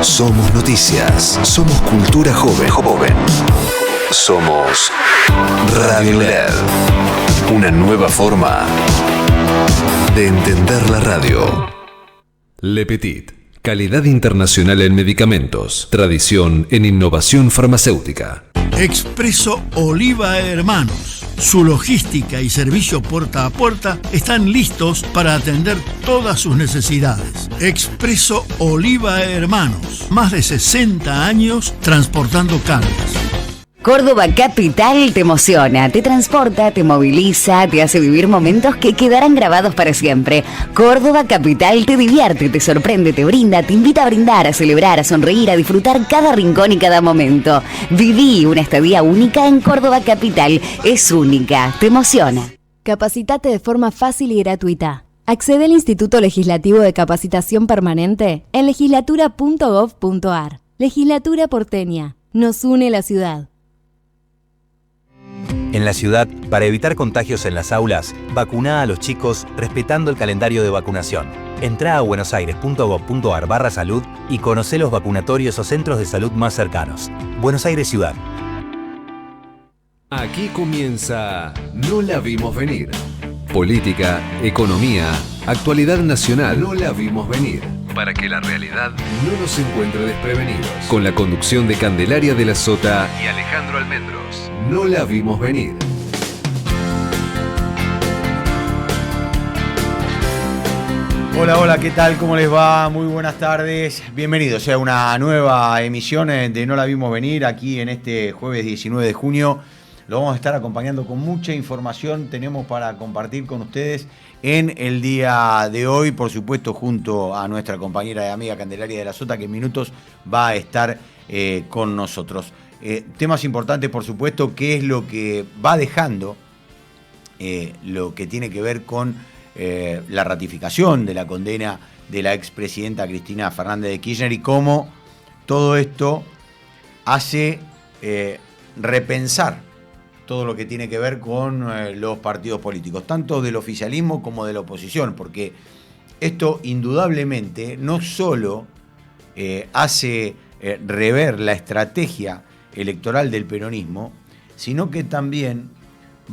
Somos noticias. Somos cultura joven. Somos Radio LED. Una nueva forma de entender la radio. Le Petit. Calidad internacional en medicamentos. Tradición en innovación farmacéutica. Expreso Oliva Hermanos. Su logística y servicio puerta a puerta están listos para atender todas sus necesidades. Expreso Oliva Hermanos. Más de 60 años transportando cargas. Córdoba Capital te emociona, te transporta, te moviliza, te hace vivir momentos que quedarán grabados para siempre. Córdoba Capital te divierte, te sorprende, te brinda, te invita a brindar, a celebrar, a sonreír, a disfrutar cada rincón y cada momento. Viví una estadía única en Córdoba Capital. Es única, te emociona. Capacitate de forma fácil y gratuita. Accede al Instituto Legislativo de Capacitación Permanente en legislatura.gov.ar. Legislatura porteña. Nos une la ciudad. En la ciudad, para evitar contagios en las aulas, vacuná a los chicos respetando el calendario de vacunación. Entrá a buenosaires.gov.ar/salud y conocé los vacunatorios o centros de salud más cercanos. Buenos Aires Ciudad. Aquí comienza No la vimos venir. Política, economía, actualidad nacional. No la vimos venir. Para que la realidad no nos encuentre desprevenidos. Con la conducción de Candelaria de la Sota y Alejandro Almendros. No la vimos venir. Hola, ¿qué tal? ¿Cómo les va? Muy buenas tardes. Bienvenidos a una nueva emisión de No la vimos venir aquí en este jueves 19 de junio. Lo vamos a estar acompañando con mucha información. Tenemos para compartir con ustedes en el día de hoy, por supuesto, junto a nuestra compañera y amiga Candelaria de la Sota, que en minutos va a estar con nosotros. Temas importantes, por supuesto, qué es lo que va dejando lo que tiene que ver con la ratificación de la condena de la expresidenta Cristina Fernández de Kirchner y cómo todo esto hace repensar todo lo que tiene que ver con los partidos políticos, tanto del oficialismo como de la oposición, porque esto indudablemente no solo hace rever la estrategia electoral del peronismo, sino que también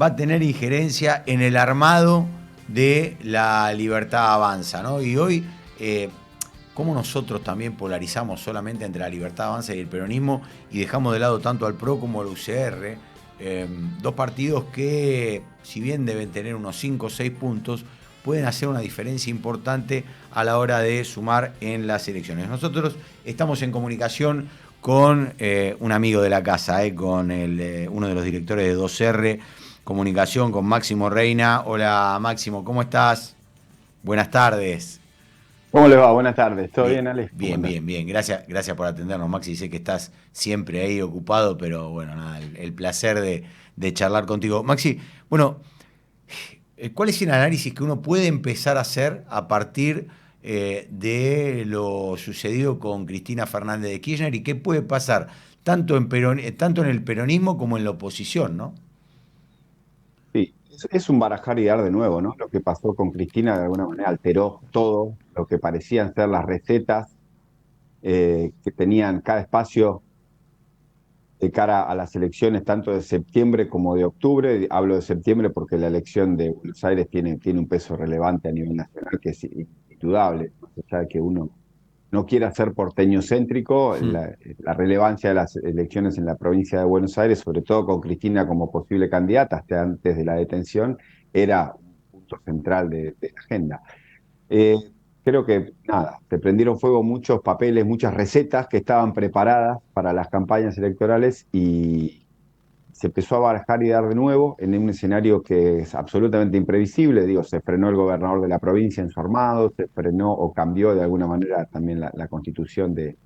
va a tener injerencia en el armado de la Libertad Avanza, ¿no? Y hoy, cómo nosotros también polarizamos solamente entre la Libertad Avanza y el peronismo y dejamos de lado tanto al PRO como al UCR, dos partidos que, si bien deben tener unos 5 o 6 puntos, pueden hacer una diferencia importante a la hora de sumar en las elecciones. Nosotros estamos en comunicación con un amigo de la casa, con uno de los directores de 2R Comunicación, con Máximo Reina. Hola Máximo, ¿cómo estás? Buenas tardes. ¿Cómo le va? Buenas tardes. ¿Todo bien, Ale? Bien. Gracias por atendernos, Maxi. Sé que estás siempre ahí ocupado, pero bueno, nada, el placer de charlar contigo. Maxi, bueno, ¿cuál es el análisis que uno puede empezar a hacer a partir de lo sucedido con Cristina Fernández de Kirchner y qué puede pasar tanto en el peronismo como en la oposición, ¿no? Sí, es un barajar y dar de nuevo, ¿no? Lo que pasó con Cristina de alguna manera alteró todo lo que parecían ser las recetas que tenían cada espacio de cara a las elecciones, tanto de septiembre como de octubre. Hablo de septiembre porque la elección de Buenos Aires tiene un peso relevante a nivel nacional que es indudable, más allá de que uno no quiera ser porteño-céntrico, la relevancia de las elecciones en la provincia de Buenos Aires, sobre todo con Cristina como posible candidata hasta antes de la detención, era un punto central de la agenda. Creo que, se prendieron fuego muchos papeles, muchas recetas que estaban preparadas para las campañas electorales y se empezó a barajar y dar de nuevo en un escenario que es absolutamente imprevisible. Digo, se frenó el gobernador de la provincia en su armado, se frenó o cambió de alguna manera también la constitución de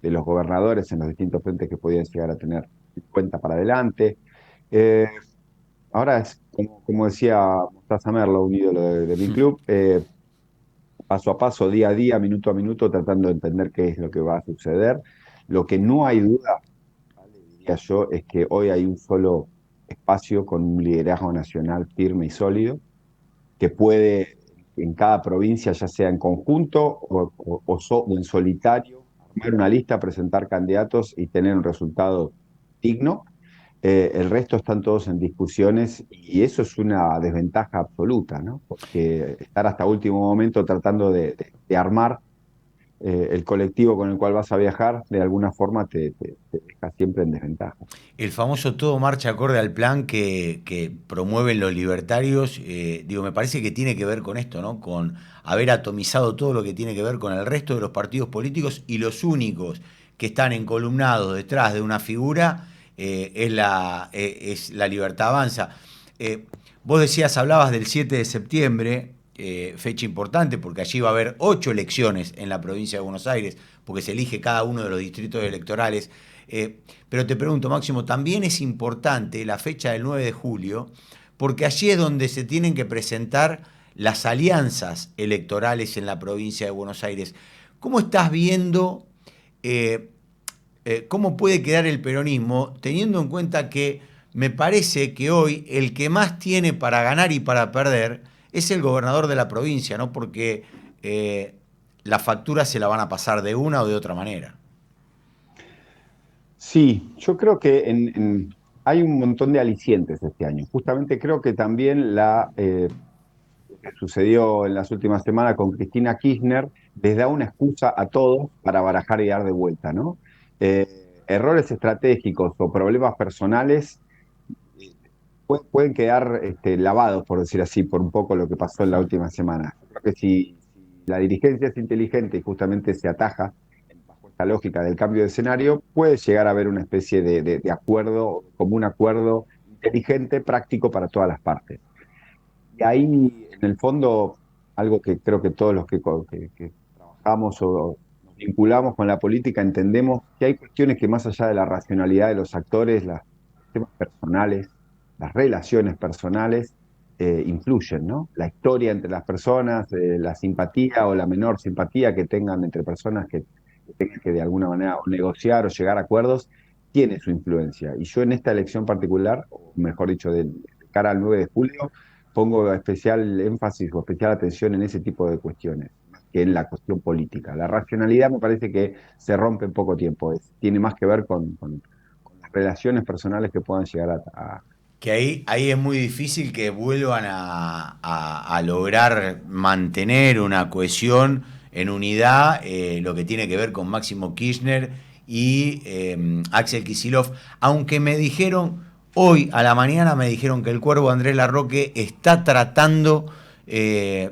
los gobernadores en los distintos frentes que podían llegar a tener cuenta para adelante. Ahora es, como decía Mostaza Merlo, un ídolo de mi club, paso a paso, día a día, minuto a minuto, tratando de entender qué es lo que va a suceder. Lo que no hay duda, diría yo, es que hoy hay un solo espacio con un liderazgo nacional firme y sólido, que puede en cada provincia, ya sea en conjunto o en solitario, armar una lista, presentar candidatos y tener un resultado digno. El resto están todos en discusiones y eso es una desventaja absoluta, ¿no? Porque estar hasta último momento tratando de armar el colectivo con el cual vas a viajar, de alguna forma te deja siempre en desventaja. El famoso todo marcha acorde al plan que promueven los libertarios, me parece que tiene que ver con esto, ¿no? Con haber atomizado todo lo que tiene que ver con el resto de los partidos políticos y los únicos que están encolumnados detrás de una figura es la Libertad Avanza. Vos decías, hablabas del 7 de septiembre, fecha importante porque allí va a haber 8 elecciones en la provincia de Buenos Aires, porque se elige cada uno de los distritos electorales. Pero te pregunto, Máximo, también es importante la fecha del 9 de julio, porque allí es donde se tienen que presentar las alianzas electorales en la provincia de Buenos Aires. ¿Cómo estás viendo cómo puede quedar el peronismo, teniendo en cuenta que me parece que hoy el que más tiene para ganar y para perder es el gobernador de la provincia, ¿no? Porque la factura se la van a pasar de una o de otra manera. Sí, yo creo que hay un montón de alicientes este año. Justamente creo que también lo que sucedió en las últimas semanas con Cristina Kirchner les da una excusa a todos para barajar y dar de vuelta, ¿no? Errores estratégicos o problemas personales pueden quedar lavados, por decir así, por un poco lo que pasó en la última semana. Creo que si la dirigencia es inteligente y justamente se ataja bajo esta lógica del cambio de escenario, puede llegar a haber una especie de acuerdo, como un acuerdo inteligente, práctico para todas las partes. Y ahí, en el fondo, algo que creo que todos los que trabajamos o nos vinculamos con la política entendemos que hay cuestiones que más allá de la racionalidad de los actores, los temas personales, las relaciones personales, influyen, ¿no? La historia entre las personas, la simpatía o la menor simpatía que tengan entre personas que tengan que de alguna manera o negociar o llegar a acuerdos, tiene su influencia. Y yo en esta elección particular, o mejor dicho, de cara al 9 de julio, pongo especial énfasis o especial atención en ese tipo de cuestiones, más que en la cuestión política. La racionalidad me parece que se rompe en poco tiempo. Tiene más que ver con las relaciones personales que puedan llegar a Que ahí es muy difícil que vuelvan a lograr mantener una cohesión en unidad, lo que tiene que ver con Máximo Kirchner y Axel Kicillof, aunque me dijeron, hoy a la mañana me dijeron que el cuervo Andrés Larroque está tratando de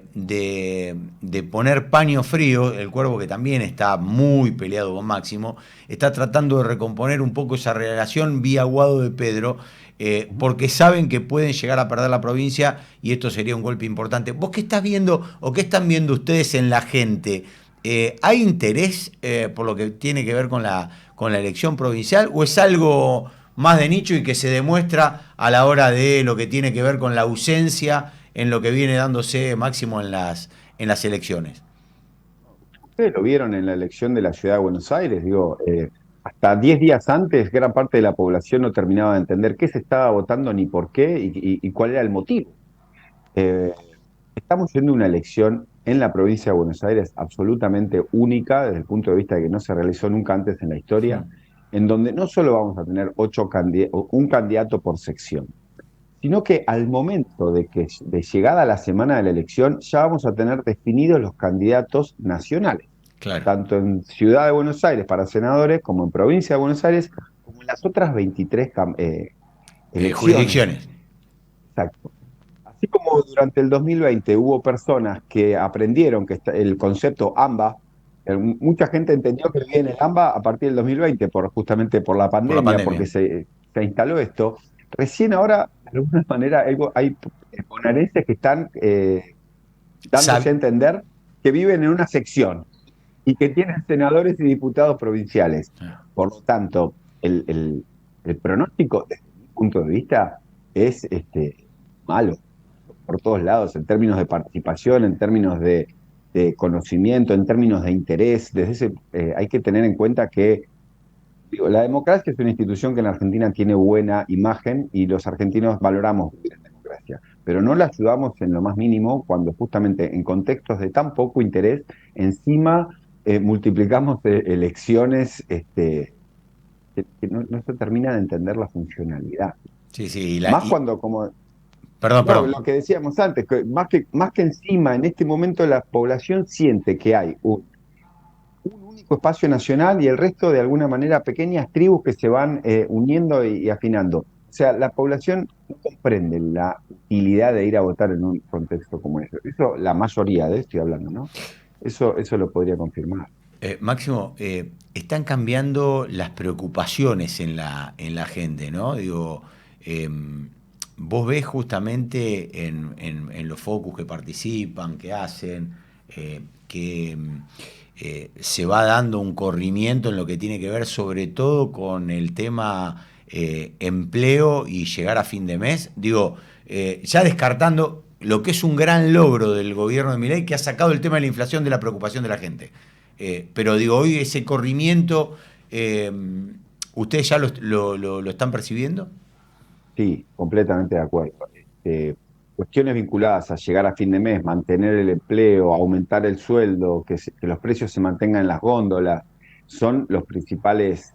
poner paño frío, el cuervo que también está muy peleado con Máximo, está tratando de recomponer un poco esa relación vía Guado de Pedro, porque saben que pueden llegar a perder la provincia y esto sería un golpe importante. ¿Vos qué estás viendo o qué están viendo ustedes en la gente? ¿Hay interés por lo que tiene que ver con la elección provincial o es algo más de nicho y que se demuestra a la hora de lo que tiene que ver con la ausencia en lo que viene dándose Máximo en las elecciones? Ustedes lo vieron en la elección de la ciudad de Buenos Aires, digo, hasta 10 días antes gran parte de la población no terminaba de entender qué se estaba votando ni por qué y cuál era el motivo. Eh, Estamos yendo a una elección en la provincia de Buenos Aires absolutamente única desde el punto de vista de que no se realizó nunca antes en la historia, en donde no solo vamos a tener un candidato por sección, sino que al momento de llegada a la semana de la elección ya vamos a tener definidos los candidatos nacionales, Claro. tanto en Ciudad de Buenos Aires para senadores, como en Provincia de Buenos Aires, como en las otras 23 elecciones. Jurisdicciones. Exacto. Así como durante el 2020 hubo personas que aprendieron que el concepto AMBA, mucha gente entendió que viene el AMBA a partir del 2020, justamente por la Por la pandemia, pandemia. porque se instaló esto. Recién ahora, de alguna manera, hay bonaerenses que están dándose a entender que viven en una sección y que tienen senadores y diputados provinciales. Por lo tanto, el pronóstico, desde mi punto de vista, es malo por todos lados, en términos de participación, en términos de conocimiento, en términos de interés. Hay que tener en cuenta que la democracia es una institución que en Argentina tiene buena imagen y los argentinos valoramos la democracia, pero no la ayudamos en lo más mínimo cuando justamente en contextos de tan poco interés, encima multiplicamos elecciones que no se termina de entender la funcionalidad. Sí, sí. Más cuando, como Perdón, no, perdón. lo que decíamos antes, más que encima, en este momento la población siente que hay un único espacio nacional y el resto de alguna manera pequeñas tribus que se van uniendo y afinando. O sea, la población no comprende la utilidad de ir a votar en un contexto como ese. Eso, la mayoría de estoy hablando, ¿no? Eso lo podría confirmar. Máximo, están cambiando las preocupaciones en la gente, ¿no? Digo, vos ves justamente en los focus que participan, que hacen, que se va dando un corrimiento en lo que tiene que ver sobre todo con el tema empleo y llegar a fin de mes. Digo, ya descartando lo que es un gran logro del gobierno de Milei, que ha sacado el tema de la inflación de la preocupación de la gente. Pero digo, hoy ese corrimiento, ¿ustedes ya lo están percibiendo? Sí, completamente de acuerdo. Cuestiones vinculadas a llegar a fin de mes, mantener el empleo, aumentar el sueldo, que los precios se mantengan en las góndolas, son los principales,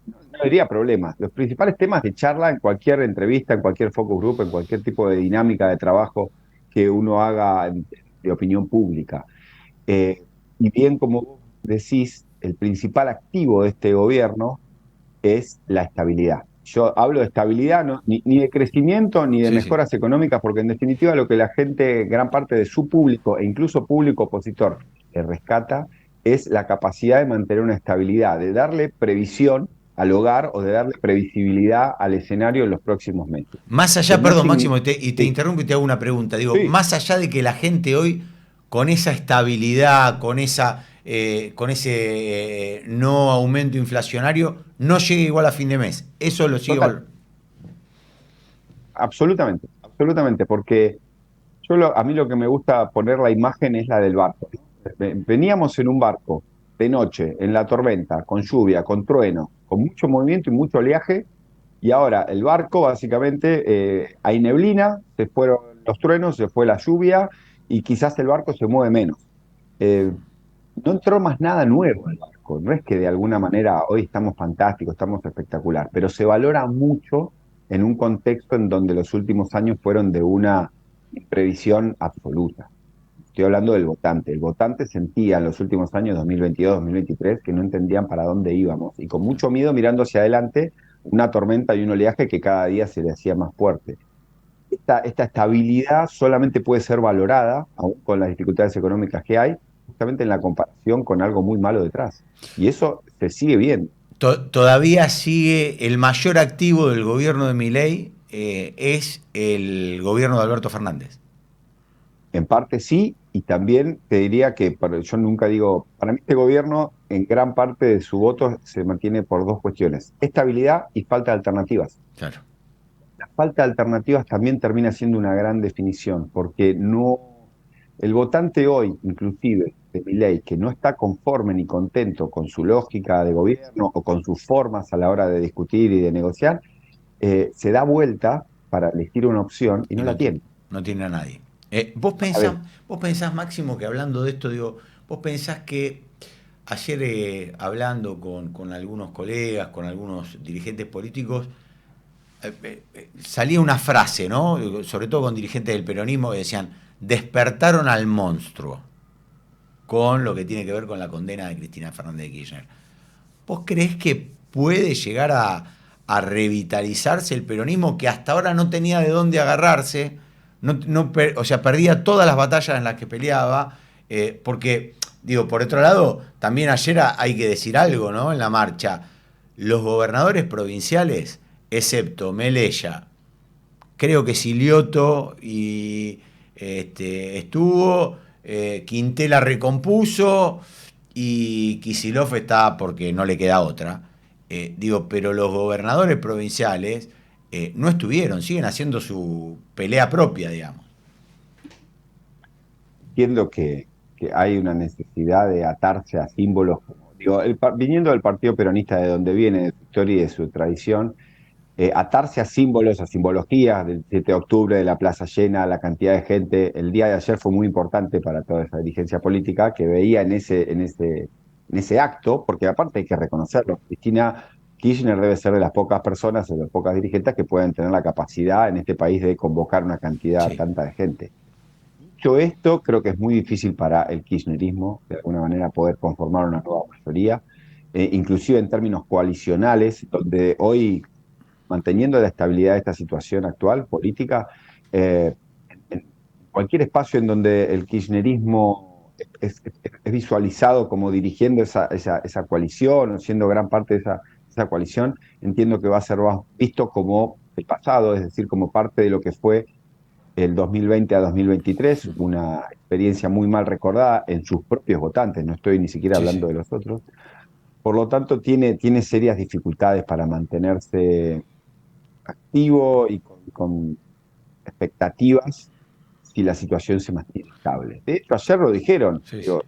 no diría problemas, los principales temas de charla en cualquier entrevista, en cualquier focus group, en cualquier tipo de dinámica de trabajo que uno haga de opinión pública. Eh, y bien, como vos decís, el principal activo de este gobierno es la estabilidad. Yo hablo de estabilidad, ni de crecimiento ni de Sí, sí. mejoras económicas, porque en definitiva lo que la gente, gran parte de su público, e incluso público opositor, rescata, es la capacidad de mantener una estabilidad, de darle previsión al hogar o de darle previsibilidad al escenario en los próximos meses. Más Que allá, no perdón, signi- Máximo, y te sí, interrumpo y te hago una pregunta. Digo, sí, más allá de que la gente hoy, con esa estabilidad, con ese no aumento inflacionario, no llegue igual a fin de mes. Eso lo sigue total, absolutamente, absolutamente, porque a mí lo que me gusta poner la imagen es la del barco. Veníamos en un barco de noche, en la tormenta, con lluvia, con trueno, con mucho movimiento y mucho oleaje, y ahora el barco básicamente hay neblina, se fueron los truenos, se fue la lluvia y quizás el barco se mueve menos. Eh, no entró más nada nuevo al barco, no es que de alguna manera hoy estamos fantásticos, estamos espectacular, pero se valora mucho en un contexto en donde los últimos años fueron de una imprevisión absoluta. Estoy hablando del votante. El votante sentía en los últimos años, 2022, 2023, que no entendían para dónde íbamos y con mucho miedo mirando hacia adelante una tormenta y un oleaje que cada día se le hacía más fuerte. Esta estabilidad solamente puede ser valorada, aún con las dificultades económicas que hay, justamente en la comparación con algo muy malo detrás. Y eso se sigue viendo. Todavía sigue el mayor activo del gobierno de Milei, es el gobierno de Alberto Fernández. En parte sí, y también te diría que yo nunca digo, para mí este gobierno en gran parte de su voto se mantiene por dos cuestiones, estabilidad y falta de alternativas. Claro. La falta de alternativas también termina siendo una gran definición, porque el votante hoy, inclusive de Milei, que no está conforme ni contento con su lógica de gobierno o con sus formas a la hora de discutir y de negociar, se da vuelta para elegir una opción y Y no la tiene. no tiene a nadie. A ver, Vos pensás, Máximo, que hablando de esto, digo, vos pensás que ayer hablando con algunos colegas, con algunos dirigentes políticos, salía una frase, ¿no? Sobre todo con dirigentes del peronismo que decían, despertaron al monstruo con lo que tiene que ver con la condena de Cristina Fernández de Kirchner. ¿Vos creés que puede llegar a revitalizarse el peronismo que hasta ahora no tenía de dónde agarrarse? O sea, perdía todas las batallas en las que peleaba, porque, digo, por otro lado, también ayer hay que decir algo, ¿no? En la marcha, los gobernadores provinciales, excepto Melella, creo que Silioto y estuvo, Quintela recompuso y Kicillof está porque no le queda otra. Digo, pero los gobernadores provinciales no estuvieron, siguen haciendo su pelea propia, digamos. entiendo que hay una necesidad de atarse a símbolos, como, digo, viniendo del Partido Peronista de donde viene, de su historia y de su tradición, atarse a símbolos, a simbologías del 7 de octubre, de la plaza llena, la cantidad de gente. El día de ayer fue muy importante para toda esa dirigencia política que veía en ese acto, porque aparte hay que reconocerlo, Cristina Kirchner debe ser de las pocas personas, de las pocas dirigentes que pueden tener la capacidad en este país de convocar una cantidad Sí. tanta de gente. Dicho esto, creo que es muy difícil para el kirchnerismo, de alguna manera, poder conformar una nueva mayoría, inclusive en términos coalicionales, donde hoy, manteniendo la estabilidad de esta situación actual política, eh, en cualquier espacio en donde el kirchnerismo es visualizado como dirigiendo esa coalición o siendo gran parte de esa coalición, entiendo que va a ser visto como el pasado, es decir, como parte de lo que fue el 2020 a 2023, una experiencia muy mal recordada en sus propios votantes, no estoy ni siquiera Sí, hablando sí. de los otros. Por lo tanto, tiene serias dificultades para mantenerse activo y con expectativas si la situación se mantiene estable. De hecho, ayer lo dijeron, Sí, sí. digo,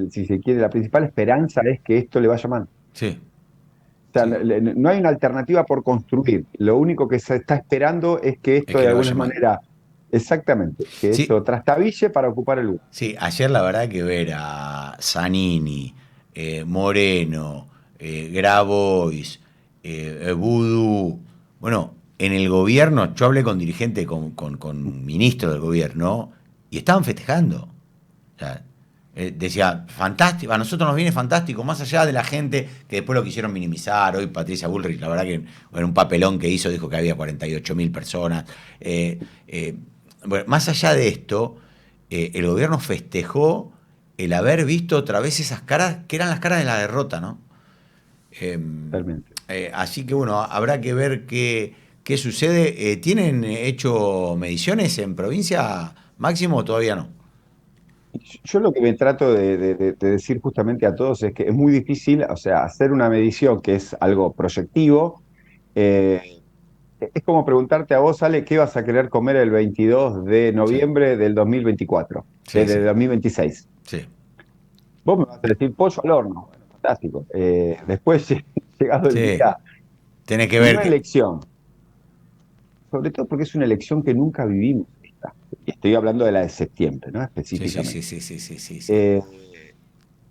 si se quiere, la principal esperanza es que esto le vaya mal. Sí. O sea, Sí. no hay una alternativa por construir. Lo único que se está esperando es que Es esto que de le alguna vaya mal. manera, exactamente, que Sí, esto trastabille para ocupar el lugar. sí, ayer la verdad que ver a Zanini, Moreno, Grabois, Vudú, bueno, en el gobierno, yo hablé con dirigentes, con ministros del gobierno, y estaban festejando. O sea, decía, fantástico, a nosotros nos viene fantástico, más allá de la gente que después lo quisieron minimizar. Hoy Patricia Bullrich, la verdad que en un papelón que hizo, dijo que había 48.000 personas. Bueno, más allá de esto, el gobierno festejó el haber visto otra vez esas caras, que eran las caras de la derrota, ¿no? Eh, Totalmente. Así que bueno, habrá que ver qué sucede. ¿Tienen hecho mediciones en provincia, Máximo, o todavía no? Yo lo que me trato de decir justamente a todos es que es muy difícil, o sea, hacer una medición que es algo proyectivo. Es como preguntarte a vos, Ale, ¿qué vas a querer comer el 22 de Sí, noviembre del 2024, sí, sí, del 2026? sí. Vos me vas a decir pollo al horno. Bueno, fantástico. Después, llegado el Sí, día, tenés que en ver una que. elección, sobre todo porque es una elección que nunca vivimos, esta. Y estoy hablando de la de septiembre, ¿no? Sí, sí, sí, Específicamente. sí, sí, sí, sí, sí. Eh,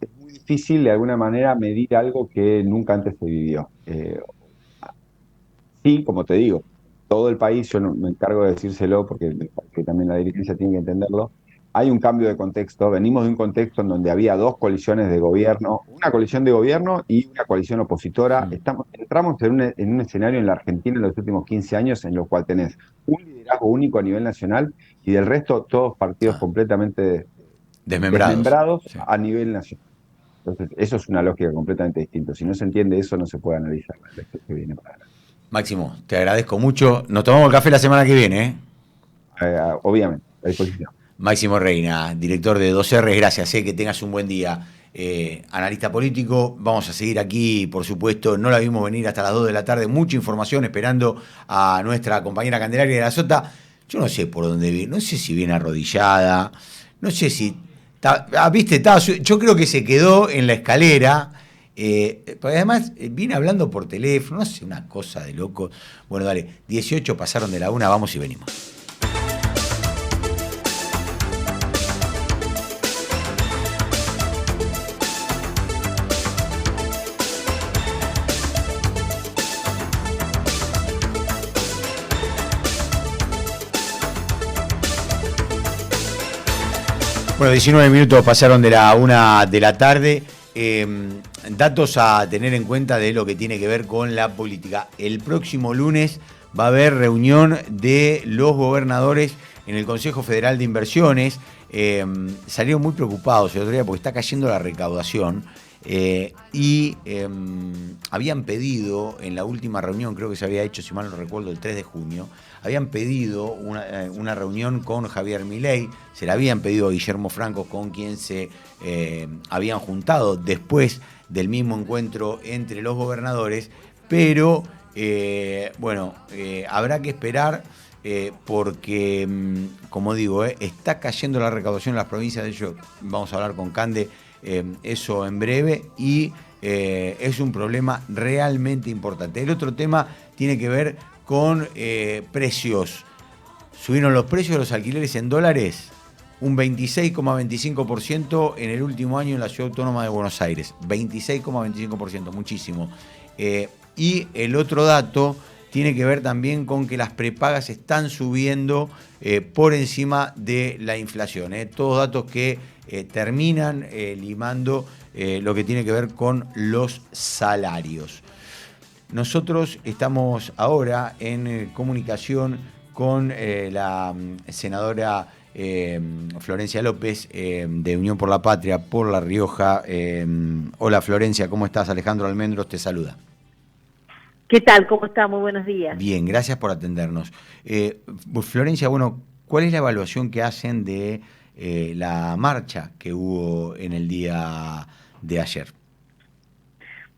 es muy difícil de alguna manera medir algo que nunca antes se vivió. Sí, como te digo, todo el país, yo no, me encargo de decírselo porque me parece que también la dirigencia tiene que entenderlo. Hay un cambio de contexto, venimos de un contexto en donde había dos coaliciones de gobierno, una coalición de gobierno y una coalición opositora. Entramos en un escenario en la Argentina en los últimos 15 años en lo cual tenés un liderazgo único a nivel nacional y del resto todos partidos Ah, completamente desmembrados. desmembrados Sí. a nivel nacional. Entonces, eso es una lógica completamente distinta. Si no se entiende eso, no se puede analizar la elección que viene para adelante. Máximo, te agradezco mucho. Nos tomamos el café la semana que viene, ¿eh? Obviamente, a disposición. Máximo Reina, director de 2R, gracias, que tengas un buen día. Analista político, vamos a seguir aquí, por supuesto, no la vimos venir hasta las 2 de la tarde, mucha información esperando a nuestra compañera Candelaria de la Sota. Yo no sé por dónde viene, no sé si viene arrodillada, no sé si... viste, yo creo que se quedó en la escalera, porque además viene hablando por teléfono, no sé, una cosa de loco. Bueno, dale, 18 pasaron de la 1, vamos y venimos. Bueno, 19 minutos pasaron de la 1 de la tarde. Datos a tener en cuenta de lo que tiene que ver con la política. El próximo lunes va a haber reunión de los gobernadores en el Consejo Federal de Inversiones. Salieron muy preocupados el otro día porque está cayendo la recaudación. Habían pedido en la última reunión, creo que se había hecho, si mal no recuerdo, el 3 de junio, habían pedido una reunión con Javier Milei, se la habían pedido a Guillermo Franco, con quien se habían juntado después del mismo encuentro entre los gobernadores, pero habrá que esperar porque, como digo, está cayendo la recaudación en las provincias. De hecho, vamos a hablar con Cande eso en breve, y es un problema realmente importante. El otro tema tiene que ver con precios. Subieron los precios de los alquileres en dólares un 26,25% en el último año en la Ciudad Autónoma de Buenos Aires. 26,25%, muchísimo. Y el otro dato tiene que ver también con que las prepagas están subiendo por encima de la inflación. Todos datos que terminan limando lo que tiene que ver con los salarios. Nosotros estamos ahora en comunicación con la senadora Florencia López de Unión por la Patria por La Rioja. Hola Florencia, ¿cómo estás? Alejandro Almendros te saluda. ¿Qué tal? ¿Cómo está? Muy buenos días. Bien, gracias por atendernos. Florencia, bueno, ¿cuál es la evaluación que hacen de la marcha que hubo en el día de ayer?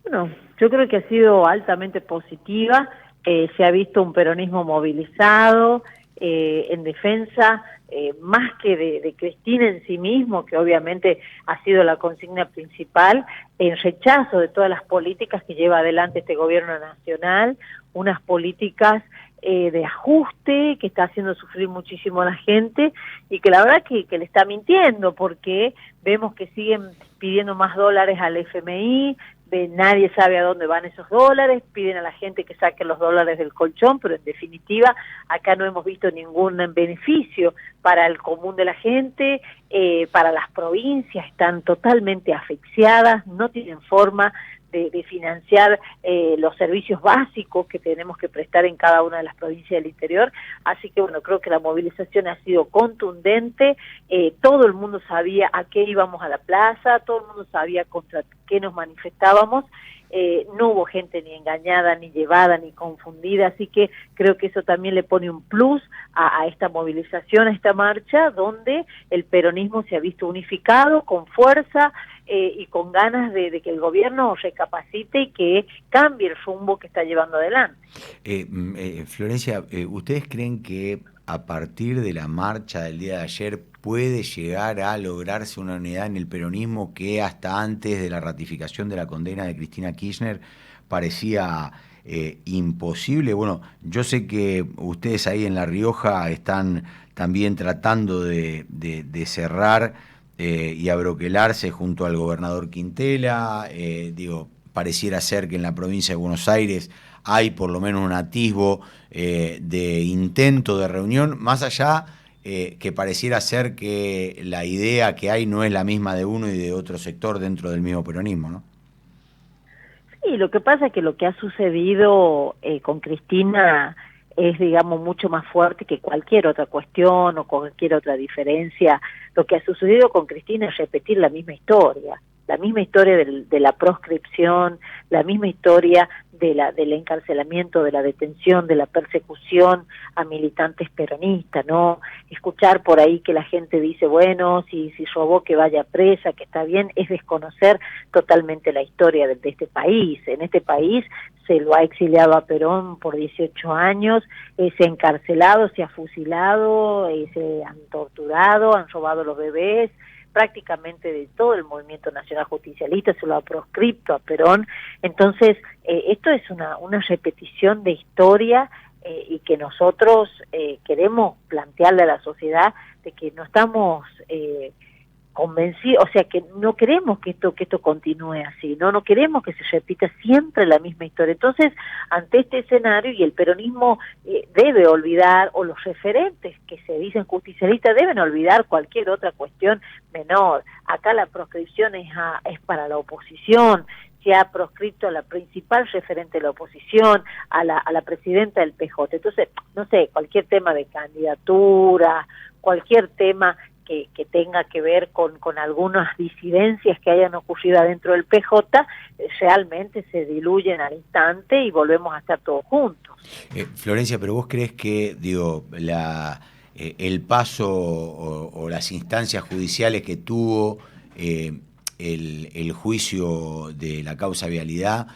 Bueno, yo creo que ha sido altamente positiva. Se ha visto un peronismo movilizado en defensa más que de Cristina en sí mismo, que obviamente ha sido la consigna principal, en rechazo de todas las políticas que lleva adelante este gobierno nacional, unas políticas de ajuste que está haciendo sufrir muchísimo a la gente y que la verdad que le está mintiendo, porque vemos que siguen pidiendo más dólares al FMI, nadie sabe a dónde van esos dólares, piden a la gente que saque los dólares del colchón, pero en definitiva acá no hemos visto ningún beneficio para el común de la gente, para las provincias, están totalmente asfixiadas, no tienen forma de financiar los servicios básicos que tenemos que prestar en cada una de las provincias del interior. Así que bueno, creo que la movilización ha sido contundente, todo el mundo sabía a qué íbamos a la plaza, todo el mundo sabía contra qué nos manifestábamos, no hubo gente ni engañada, ni llevada, ni confundida, así que creo que eso también le pone un plus a esta movilización, a esta marcha, donde el peronismo se ha visto unificado, con fuerza, y con ganas de que el gobierno recapacite y que cambie el rumbo que está llevando adelante. Florencia, ¿ustedes creen que a partir de la marcha del día de ayer puede llegar a lograrse una unidad en el peronismo que hasta antes de la ratificación de la condena de Cristina Kirchner parecía imposible? Bueno, yo sé que ustedes ahí en La Rioja están también tratando de cerrar y abroquelarse junto al gobernador Quintela. Pareciera ser que en la provincia de Buenos Aires hay por lo menos un atisbo de intento de reunión, más allá que pareciera ser que la idea que hay no es la misma de uno y de otro sector dentro del mismo peronismo, ¿no? Sí, lo que pasa es que lo que ha sucedido con Cristina es, digamos, mucho más fuerte que cualquier otra cuestión o cualquier otra diferencia. Lo que ha sucedido con Cristina es repetir la misma historia de la proscripción, la misma historia del encarcelamiento, de la detención, de la persecución a militantes peronistas, ¿no? Escuchar por ahí que la gente dice, bueno, si robó que vaya presa, que está bien, es desconocer totalmente la historia de este país. En este país se lo ha exiliado a Perón por 18 años, se ha encarcelado, se ha fusilado, se han torturado, han robado los bebés, prácticamente de todo el movimiento nacional justicialista se lo ha proscripto a Perón. Entonces, esto es una repetición de historia y que nosotros queremos plantearle a la sociedad de que no estamos convencidos, o sea, que no queremos que esto continúe así, no queremos que se repita siempre la misma historia. Entonces, ante este escenario, y el peronismo debe olvidar, o los referentes que se dicen justicialistas deben olvidar cualquier otra cuestión menor. Acá la proscripción es para la oposición, se ha proscripto a la principal referente de la oposición, a la presidenta del PJ. Entonces, no sé, cualquier tema de candidatura, cualquier tema que tenga que ver con algunas disidencias que hayan ocurrido adentro del PJ, realmente se diluyen al instante y volvemos a estar todos juntos. Florencia, pero vos crees que, el paso o las instancias judiciales que tuvo el juicio de la causa vialidad,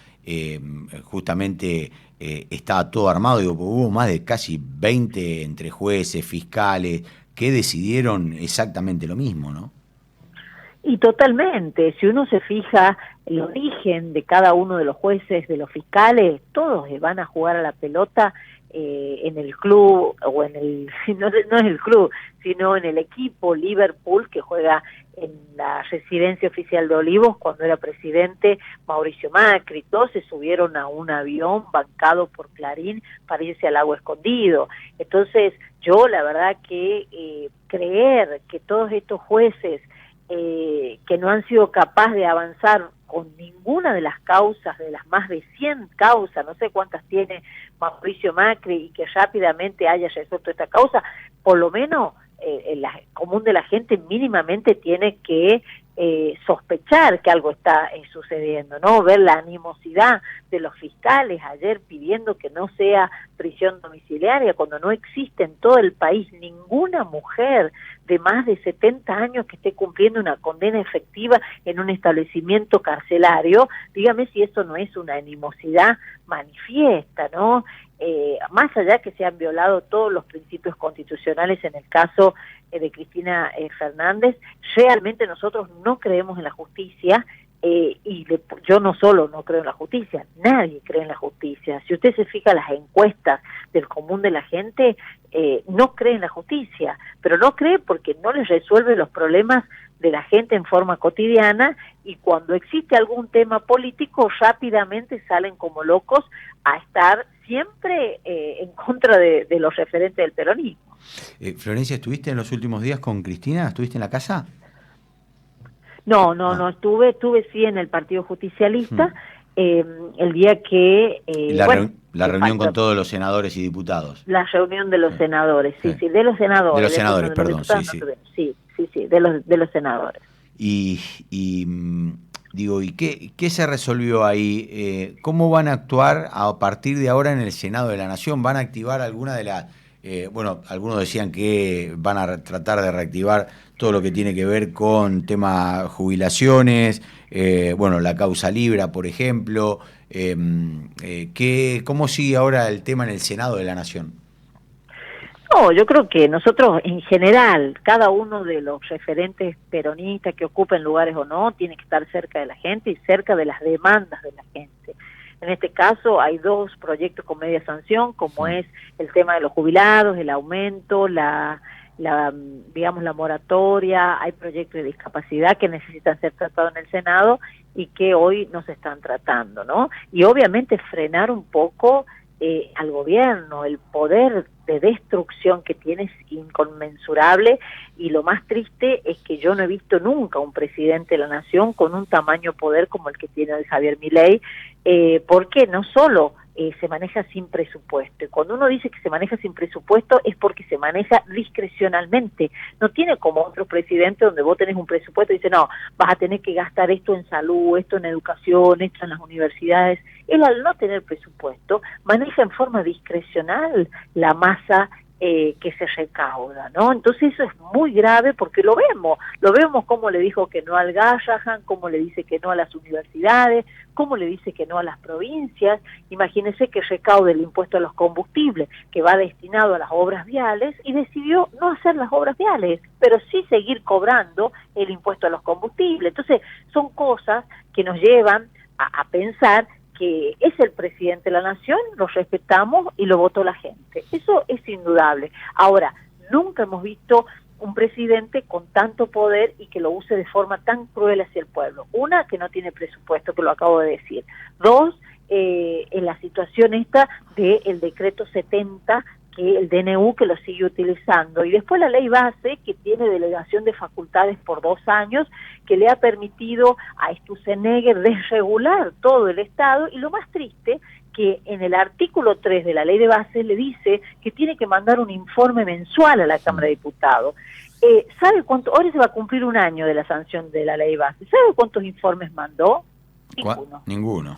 justamente estaba todo armado, hubo más de casi 20 entre jueces, fiscales, que decidieron exactamente lo mismo, ¿no? Y totalmente, si uno se fija el origen de cada uno de los jueces, de los fiscales, todos van a jugar a la pelota en el club, o en el, no es el club, sino en el equipo Liverpool, que juega en la residencia oficial de Olivos cuando era presidente Mauricio Macri. Todos se subieron a un avión bancado por Clarín para irse al Lago Escondido. Entonces, yo la verdad que creer que todos estos jueces que no han sido capaces de avanzar con ninguna de las causas, de las más de 100 causas, no sé cuántas tiene Mauricio Macri, y que rápidamente haya resuelto esta causa, por lo menos el común de la gente mínimamente tiene que sospechar que algo está sucediendo, ¿no? Ver la animosidad de los fiscales ayer pidiendo que no sea prisión domiciliaria, cuando no existe en todo el país ninguna mujer de más de 70 años que esté cumpliendo una condena efectiva en un establecimiento carcelario. Dígame si eso no es una animosidad manifiesta, ¿no? Más allá que se han violado todos los principios constitucionales en el caso de Cristina Fernández, realmente nosotros no creemos en la justicia, yo no solo no creo en la justicia, nadie cree en la justicia. Si usted se fija en las encuestas del común de la gente, no cree en la justicia, pero no cree porque no les resuelve los problemas de la gente en forma cotidiana, y cuando existe algún tema político rápidamente salen como locos a estar siempre en contra de los referentes del peronismo. Florencia, ¿estuviste en los últimos días con Cristina? ¿Estuviste en la casa? No estuve sí en el Partido Justicialista, el día que... la reunión con todos los senadores y diputados. La reunión de los senadores, sí, de los senadores. De los senadores, perdón, sí, de los senadores. Y ¿qué se resolvió ahí? ¿Cómo van a actuar a partir de ahora en el Senado de la Nación? ¿Van a activar alguna de las... algunos decían que van a tratar de reactivar todo lo que tiene que ver con tema jubilaciones, la causa Libra, por ejemplo. ¿Cómo sigue ahora el tema en el Senado de la Nación? No, yo creo que nosotros en general, cada uno de los referentes peronistas que ocupen lugares o no, tiene que estar cerca de la gente y cerca de las demandas de la gente. En este caso hay dos proyectos con media sanción, como es el tema de los jubilados, el aumento, la moratoria. Hay proyectos de discapacidad que necesitan ser tratados en el Senado y que hoy no se están tratando, ¿no? Y obviamente frenar un poco al gobierno. El poder de destrucción que tiene es inconmensurable, y lo más triste es que yo no he visto nunca un presidente de la nación con un tamaño poder como el que tiene el Javier Milei, porque no solo se maneja sin presupuesto, y cuando uno dice que se maneja sin presupuesto es porque se maneja discrecionalmente. No tiene como otros presidentes donde vos tenés un presupuesto y dices, no, vas a tener que gastar esto en salud, esto en educación, esto en las universidades. Él, al no tener presupuesto, maneja en forma discrecional la masa que se recauda, ¿no? Entonces eso es muy grave porque lo vemos como le dijo que no al Garrahan, como le dice que no a las universidades, como le dice que no a las provincias. Imagínense que recaude el impuesto a los combustibles, que va destinado a las obras viales, y decidió no hacer las obras viales, pero sí seguir cobrando el impuesto a los combustibles. Entonces son cosas que nos llevan a pensar que es el presidente de la nación, lo respetamos y lo votó la gente. Eso es indudable. Ahora, nunca hemos visto un presidente con tanto poder y que lo use de forma tan cruel hacia el pueblo. Una, que no tiene presupuesto, que lo acabo de decir. Dos, en la situación esta del decreto 70, que el DNU que lo sigue utilizando, y después la ley base que tiene delegación de facultades por 2 años, que le ha permitido a Sturzenegger desregular todo el Estado, y lo más triste que en el artículo 3 de la ley de base le dice que tiene que mandar un informe mensual a la Cámara de Diputados. ¿Sabe cuánto? Ahora se va a cumplir 1 año de la sanción de la ley base. ¿Sabe cuántos informes mandó? Ninguno.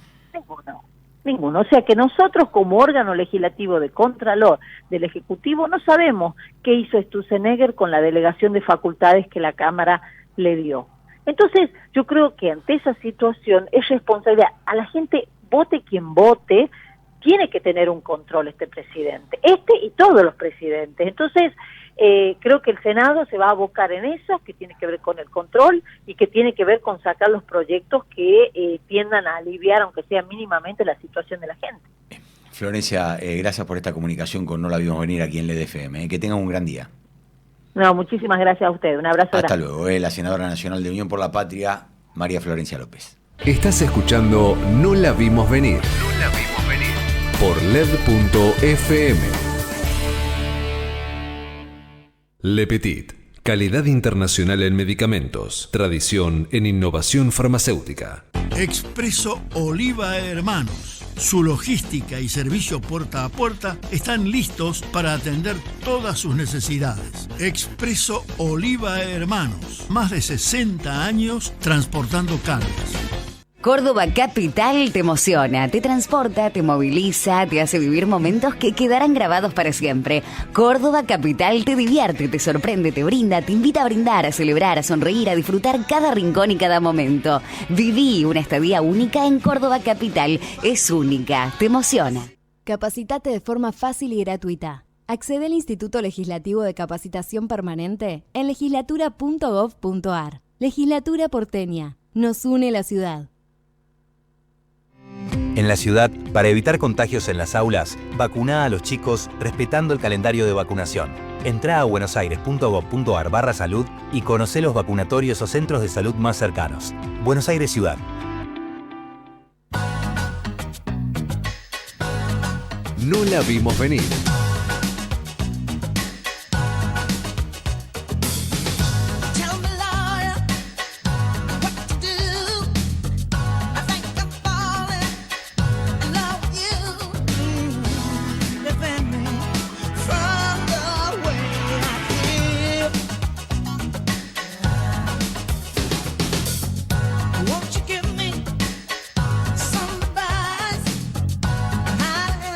O sea que nosotros, como órgano legislativo de Contralor del Ejecutivo, no sabemos qué hizo Sturzenegger con la delegación de facultades que la Cámara le dio. Entonces, yo creo que ante esa situación es responsabilidad. A la gente, vote quien vote, tiene que tener un control este presidente, y todos los presidentes. Entonces, Creo que el Senado se va a abocar en eso, que tiene que ver con el control y que tiene que ver con sacar los proyectos que tiendan a aliviar, aunque sea mínimamente, la situación de la gente. Florencia, gracias por esta comunicación con No la vimos venir aquí en LEDFM. Que tengan un gran día. No, muchísimas gracias a usted. Un abrazo. Hasta luego. La senadora nacional de Unión por la Patria, María Florencia López. Estás escuchando No la vimos venir. No la vimos venir. Por LED.fm. Le Petit. Calidad internacional en medicamentos. Tradición en innovación farmacéutica. Expreso Oliva Hermanos. Su logística y servicio puerta a puerta están listos para atender todas sus necesidades. Expreso Oliva Hermanos. Más de 60 años transportando cargas. Córdoba Capital te emociona, te transporta, te moviliza, te hace vivir momentos que quedarán grabados para siempre. Córdoba Capital te divierte, te sorprende, te brinda, te invita a brindar, a celebrar, a sonreír, a disfrutar cada rincón y cada momento. Viví una estadía única en Córdoba Capital. Es única, te emociona. Capacitate de forma fácil y gratuita. Accede al Instituto Legislativo de Capacitación Permanente en legislatura.gov.ar. Legislatura porteña. Nos une la ciudad. En la ciudad, para evitar contagios en las aulas, vacuná a los chicos respetando el calendario de vacunación. Entrá a buenosaires.gov.ar/salud y conocé los vacunatorios o centros de salud más cercanos. Buenos Aires Ciudad. No la vimos venir.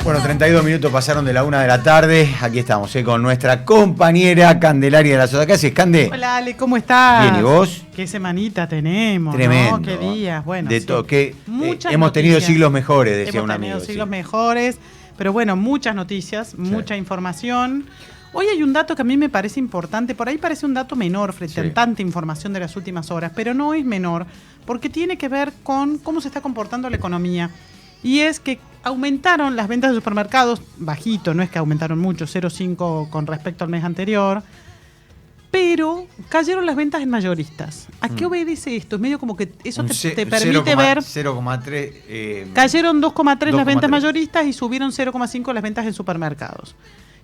Bueno, 32 minutos pasaron de la 1 de la tarde. Aquí estamos con nuestra compañera Candelaria de la Sosa. ¿Qué haces, Cande? Hola, Ale, ¿cómo estás? Bien, ¿y vos? Qué semanita tenemos, tremendo, ¿no? Qué días, bueno. De sí. todo, que Hemos tenido siglos mejores, decía un amigo. Hemos tenido siglos mejores, pero bueno, muchas noticias, mucha información. Hoy hay un dato que a mí me parece importante, por ahí parece un dato menor frente a tanta información de las últimas horas, pero no es menor, porque tiene que ver con cómo se está comportando la economía. Y es que aumentaron las ventas de supermercados, bajito, no es que aumentaron mucho, 0,5 con respecto al mes anterior, pero cayeron las ventas en mayoristas. ¿A qué obedece esto? Es medio como que eso te permite ver... 0,3... cayeron 2,3 las ventas mayoristas y subieron 0,5 las ventas en supermercados.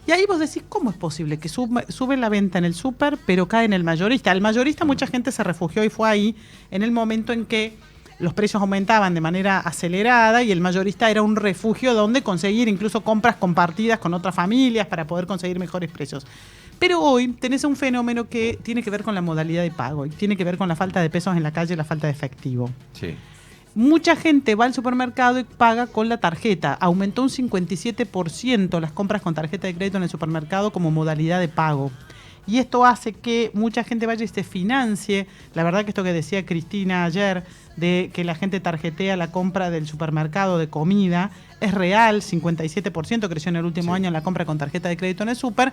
Y ahí vos decís, ¿cómo es posible que sube la venta en el súper, pero cae en el mayorista? Al mayorista mucha gente se refugió y fue ahí en el momento en que los precios aumentaban de manera acelerada y el mayorista era un refugio donde conseguir incluso compras compartidas con otras familias para poder conseguir mejores precios. Pero hoy tenés un fenómeno que tiene que ver con la modalidad de pago y tiene que ver con la falta de pesos en la calle y la falta de efectivo. Sí. Mucha gente va al supermercado y paga con la tarjeta. Aumentó un 57% las compras con tarjeta de crédito en el supermercado como modalidad de pago. Y esto hace que mucha gente vaya y se financie. La verdad que esto que decía Cristina ayer, de que la gente tarjetea la compra del supermercado de comida, es real, 57% creció en el último año en la compra con tarjeta de crédito en el súper.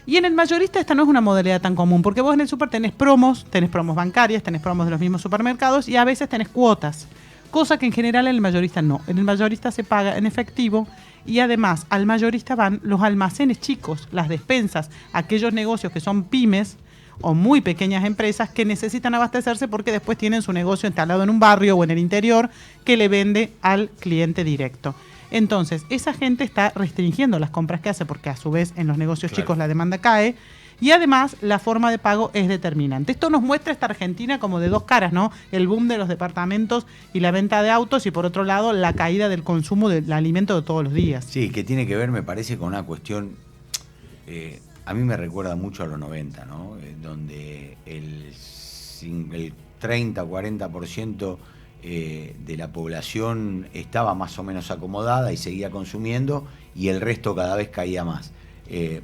Y en el mayorista esta no es una modalidad tan común, porque vos en el súper tenés promos bancarias, tenés promos de los mismos supermercados y a veces tenés cuotas, cosa que en general en el mayorista no. En el mayorista se paga en efectivo y además al mayorista van los almacenes chicos, las despensas, aquellos negocios que son pymes o muy pequeñas empresas que necesitan abastecerse porque después tienen su negocio instalado en un barrio o en el interior que le vende al cliente directo. Entonces, esa gente está restringiendo las compras que hace porque a su vez en los negocios chicos la demanda cae y además la forma de pago es determinante. Esto nos muestra esta Argentina como de dos caras, ¿no? El boom de los departamentos y la venta de autos y por otro lado la caída del consumo del alimento de todos los días. Sí, que tiene que ver, me parece, con una cuestión... a mí me recuerda mucho a los 90, ¿no? Donde el 30-40% de la población estaba más o menos acomodada y seguía consumiendo y el resto cada vez caía más.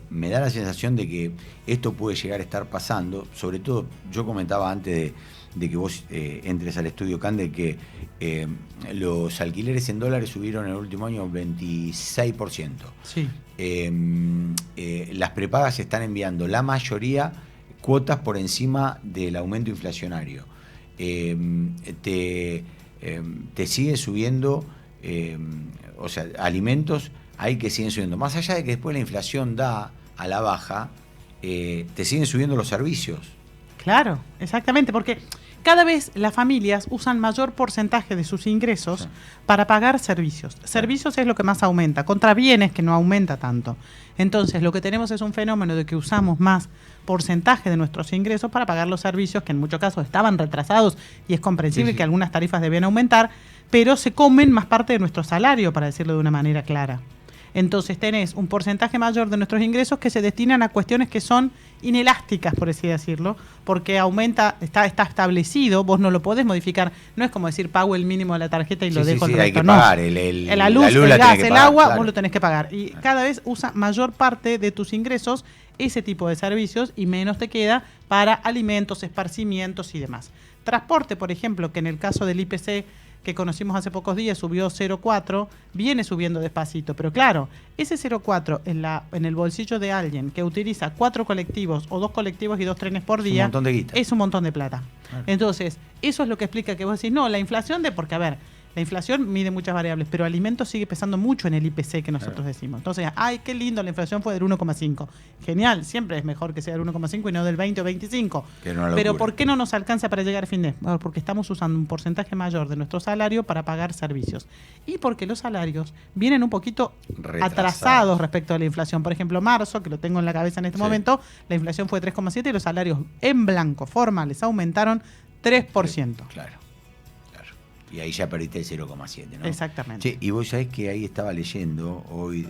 Me da la sensación de que esto puede llegar a estar pasando, sobre todo yo comentaba antes de que vos entres al estudio Candel, que los alquileres en dólares subieron en el último año 26%. Sí. Las prepagas están enviando la mayoría cuotas por encima del aumento inflacionario. Te sigue subiendo, o sea, alimentos hay que siguen subiendo. Más allá de que después la inflación da a la baja, te siguen subiendo los servicios. Claro, exactamente, porque cada vez las familias usan mayor porcentaje de sus ingresos para pagar servicios. Servicios es lo que más aumenta, contra bienes que no aumenta tanto. Entonces, lo que tenemos es un fenómeno de que usamos más porcentaje de nuestros ingresos para pagar los servicios que en muchos casos estaban retrasados y es comprensible que algunas tarifas debían aumentar, pero se comen más parte de nuestro salario, para decirlo de una manera clara. Entonces tenés un porcentaje mayor de nuestros ingresos que se destinan a cuestiones que son inelásticas, por así decirlo, porque aumenta, está establecido, vos no lo podés modificar. No es como decir pago el mínimo de la tarjeta y lo dejo el resto. Hay que no. pagar la luz, el gas, el agua, vos lo tenés que pagar. Y cada vez usa mayor parte de tus ingresos ese tipo de servicios y menos te queda para alimentos, esparcimientos y demás. Transporte, por ejemplo, que en el caso del IPC que conocimos hace pocos días, subió 0,4, viene subiendo despacito. Pero claro, ese 0,4 en el bolsillo de alguien que utiliza 4 colectivos o 2 colectivos y 2 trenes por día, un montón de guita. Es un montón de plata. Claro. Entonces, eso es lo que explica que vos decís, no, la inflación porque a ver, la inflación mide muchas variables, pero alimentos sigue pesando mucho en el IPC que nosotros decimos. Entonces, ay, qué lindo, la inflación fue del 1,5. Genial, siempre es mejor que sea del 1,5 y no del 20 o 25. Pero ¿por qué no nos alcanza para llegar a fin de mes? Bueno, porque estamos usando un porcentaje mayor de nuestro salario para pagar servicios. Y porque los salarios vienen un poquito atrasados respecto a la inflación. Por ejemplo, marzo, que lo tengo en la cabeza en este momento, la inflación fue 3,7 y los salarios en blanco formales aumentaron 3%. Claro. Y ahí ya perdiste el 0,7, ¿no? Exactamente. Che, y vos sabés que ahí estaba leyendo hoy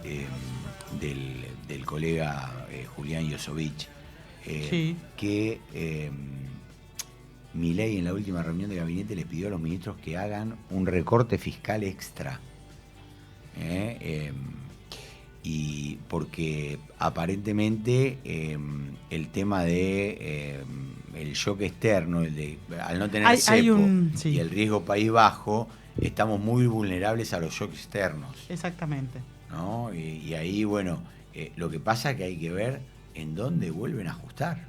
del colega Julián Yosovich, que Milei en la última reunión de gabinete le pidió a los ministros que hagan un recorte fiscal extra. Y porque aparentemente el tema de el shock externo, al no tener cepo y el riesgo país bajo, estamos muy vulnerables a los shocks externos. Exactamente. ¿No? Y ahí, bueno, lo que pasa es que hay que ver en dónde vuelven a ajustar.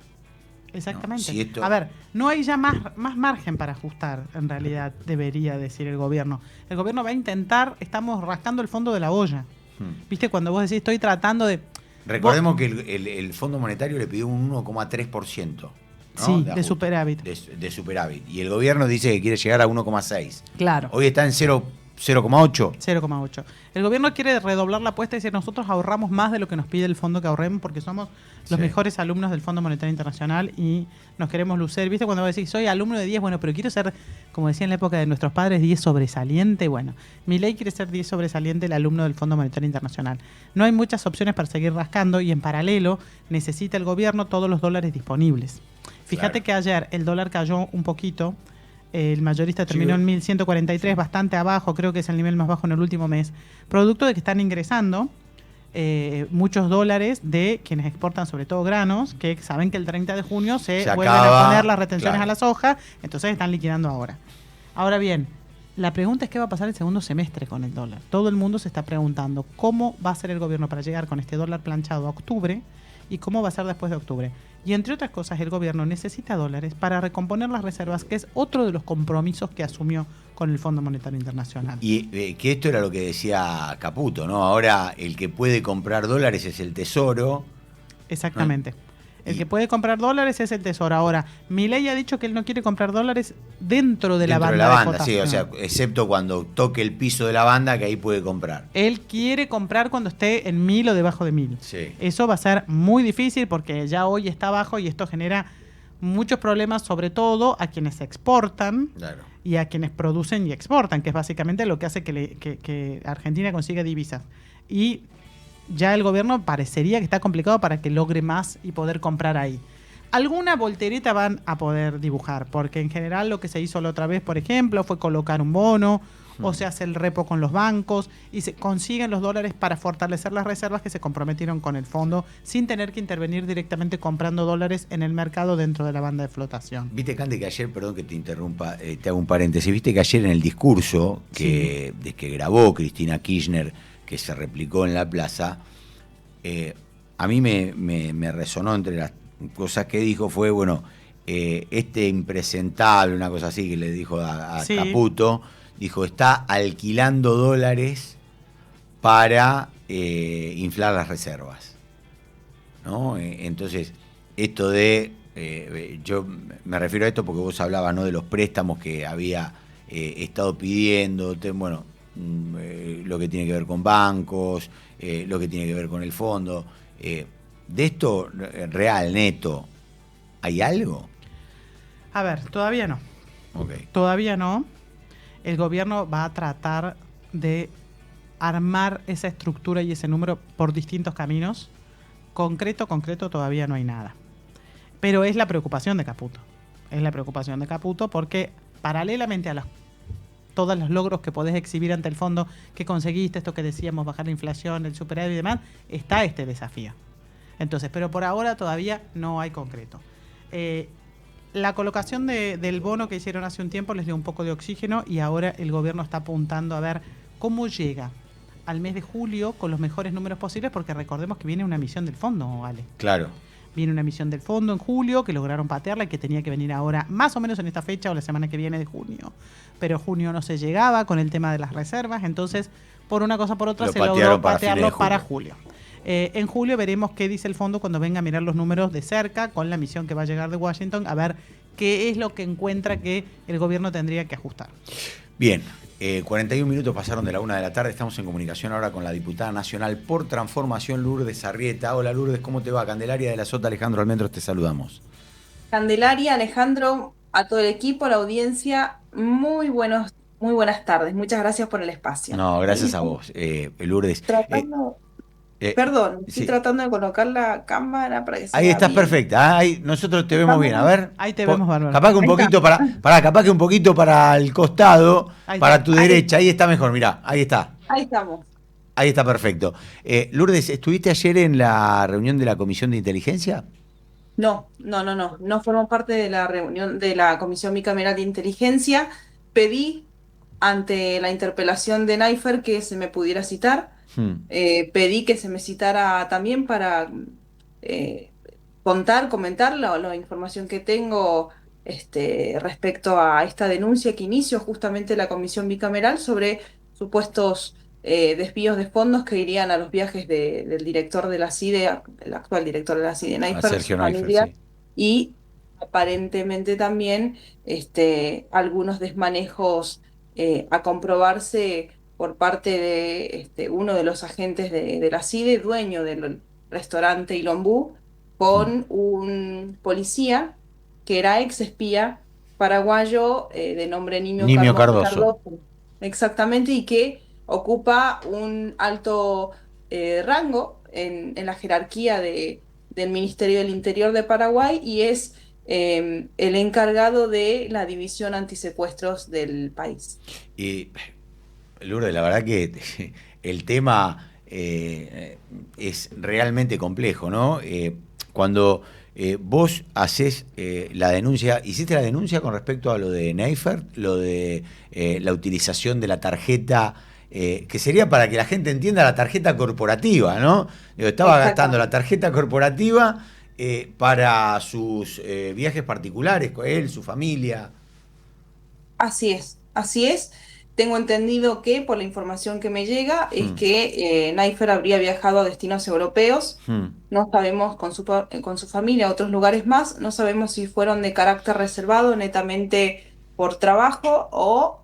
Exactamente. ¿No? Si esto... A ver, no hay ya más margen para ajustar, en realidad, debería decir el gobierno. El gobierno va a intentar, estamos rascando el fondo de la olla. ¿Viste? Cuando vos decís, estoy tratando de... Recordemos que el Fondo Monetario le pidió un 1,3%. ¿no? Sí, de superávit. De superávit. Y el gobierno dice que quiere llegar a 1,6. Claro. Hoy está en 0,8. 0,8. El gobierno quiere redoblar la apuesta y decir, nosotros ahorramos más de lo que nos pide el fondo que ahorremos porque somos los mejores alumnos del Fondo Monetario Internacional y nos queremos lucer. ¿Viste? Cuando vos decís, soy alumno de 10, bueno, pero quiero ser, como decía en la época de nuestros padres, 10 sobresaliente. Bueno, Milei quiere ser 10 sobresaliente el alumno del Fondo Monetario Internacional. No hay muchas opciones para seguir rascando y en paralelo necesita el gobierno todos los dólares disponibles. Fíjate que ayer el dólar cayó un poquito. El mayorista terminó en 1.143, bastante abajo, creo que es el nivel más bajo en el último mes. Producto de que están ingresando muchos dólares de quienes exportan sobre todo granos, que saben que el 30 de junio se vuelven a poner las retenciones a la soja, entonces están liquidando ahora. Ahora bien, la pregunta es qué va a pasar el segundo semestre con el dólar. Todo el mundo se está preguntando cómo va a ser el gobierno para llegar con este dólar planchado a octubre y cómo va a ser después de octubre. Y entre otras cosas, el gobierno necesita dólares para recomponer las reservas, que es otro de los compromisos que asumió con el Fondo Monetario Internacional. Y que esto era lo que decía Caputo, ¿no? Ahora el que puede comprar dólares es el Tesoro. Exactamente. El que puede comprar dólares es el Tesoro. Ahora, Milei ha dicho que él no quiere comprar dólares dentro de la banda. Sí, o sea, excepto cuando toque el piso de la banda, que ahí puede comprar. Él quiere comprar cuando esté en 1.000 o debajo de 1.000. Sí. Eso va a ser muy difícil porque ya hoy está bajo y esto genera muchos problemas, sobre todo a quienes exportan y a quienes producen y exportan, que es básicamente lo que hace que Argentina consiga divisas. Y ya el gobierno parecería que está complicado para que logre más y poder comprar ahí. alguna voltereta van a poder dibujar, porque en general lo que se hizo la otra vez, por ejemplo, fue colocar un bono, o se hace el repo con los bancos y se consiguen los dólares para fortalecer las reservas que se comprometieron con el fondo sin tener que intervenir directamente comprando dólares en el mercado dentro de la banda de flotación. Viste, Cande, que ayer, perdón que te interrumpa, te hago un paréntesis, viste que ayer en el discurso que grabó Cristina Kirchner, que se replicó en la plaza, a mí me resonó entre las cosas que dijo fue, bueno, este impresentable, una cosa así que le dijo a Caputo, dijo, está alquilando dólares para inflar las reservas, ¿no? Entonces, esto de, yo me refiero a esto porque vos hablabas, ¿no?, de los préstamos que había estado pidiendo, bueno, lo que tiene que ver con bancos, lo que tiene que ver con el fondo. De esto real, neto, ¿hay algo? A ver, todavía no. Okay. Todavía no. El gobierno va a tratar de armar esa estructura y ese número por distintos caminos. Concreto todavía no hay nada. Pero es la preocupación de Caputo. Es la preocupación de Caputo porque paralelamente a todos los logros que podés exhibir ante el fondo que conseguiste, esto que decíamos, bajar la inflación, el superávit y demás, está este desafío. Entonces, pero por ahora todavía no hay concreto. La colocación del bono que hicieron hace un tiempo les dio un poco de oxígeno y ahora el gobierno está apuntando a ver cómo llega al mes de julio con los mejores números posibles, porque recordemos que viene una emisión del fondo, ¿vale? Claro. Viene una emisión del fondo en julio que lograron patearla y que tenía que venir ahora más o menos en esta fecha o la semana que viene de junio. Pero junio no se llegaba con el tema de las reservas, entonces por una cosa o por otra se logró patearlo para julio. En julio veremos qué dice el fondo cuando venga a mirar los números de cerca con la misión que va a llegar de Washington, a ver qué es lo que encuentra que el gobierno tendría que ajustar. Bien, 41 minutos pasaron de la 1 de la tarde, estamos en comunicación ahora con la diputada nacional por Transformación, Lourdes Arrieta. Hola Lourdes, ¿cómo te va? Candelaria de la Sota, Alejandro Almendros, te saludamos. Candelaria, Alejandro, a todo el equipo, a la audiencia, muy buenas tardes, muchas gracias por el espacio. No, gracias a vos, Lourdes. Perdón, estoy tratando de colocar la cámara para que se ahí vea estás bien. perfecta, ahí nosotros te vemos bien, a ver. Ahí te vemos bárbaro. Capaz que un poquito capaz que un poquito para el costado, ahí para está. tu derecha, ahí está mejor, mirá, ahí está. Ahí estamos. Ahí está perfecto. Lourdes, ¿estuviste ayer en la reunión de la Comisión de Inteligencia? No formo parte de la reunión de la Comisión Bicameral de Inteligencia. Pedí ante la interpelación de Naifer que se me pudiera citar. Pedí que se me citara también para comentar la información que tengo respecto a esta denuncia que inició justamente la Comisión Bicameral sobre supuestos desvíos de fondos que irían a los viajes del director de la CIDE, el actual director de la CIDE, Naifer, Sergio Naifer, sí. Y aparentemente también algunos desmanejos a comprobarse por parte de uno de los agentes de la CIDE, dueño del restaurante Ilombú, con un policía que era ex espía paraguayo de nombre Nimio Cardoso. Exactamente, y que ocupa un alto rango en la jerarquía del Ministerio del Interior de Paraguay y es el encargado de la división antisecuestros del país. Lourdes, la verdad que el tema es realmente complejo, ¿no? Cuando vos haces la denuncia, ¿hiciste la denuncia con respecto a lo de Naifer, lo de la utilización de la tarjeta, que sería para que la gente entienda la tarjeta corporativa, ¿no? Estaba gastando la tarjeta corporativa para sus viajes particulares, con él, su familia? Así es. Tengo entendido que, por la información que me llega, es que Naifer habría viajado a destinos europeos. No sabemos, con su familia, a otros lugares más. No sabemos si fueron de carácter reservado, netamente por trabajo o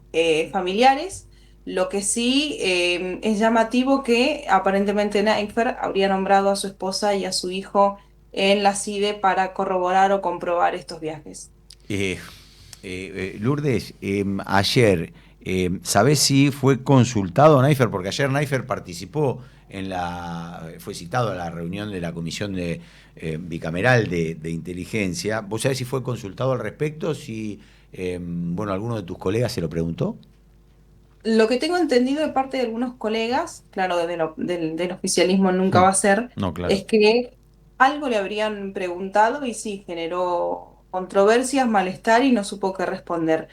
familiares. Lo que sí es llamativo que aparentemente Naifer habría nombrado a su esposa y a su hijo en la CIDE para corroborar o comprobar estos viajes. Lourdes, ayer ¿Sabés si fue consultado Naifer? Porque ayer Naifer participó fue citado a la reunión de la Comisión Bicameral de Inteligencia. ¿Vos sabés si fue consultado al respecto? Si, alguno de tus colegas se lo preguntó. Lo que tengo entendido de parte de algunos colegas, claro, del oficialismo nunca va a ser, No, claro. es que algo le habrían preguntado y sí, generó controversias, malestar y no supo qué responder.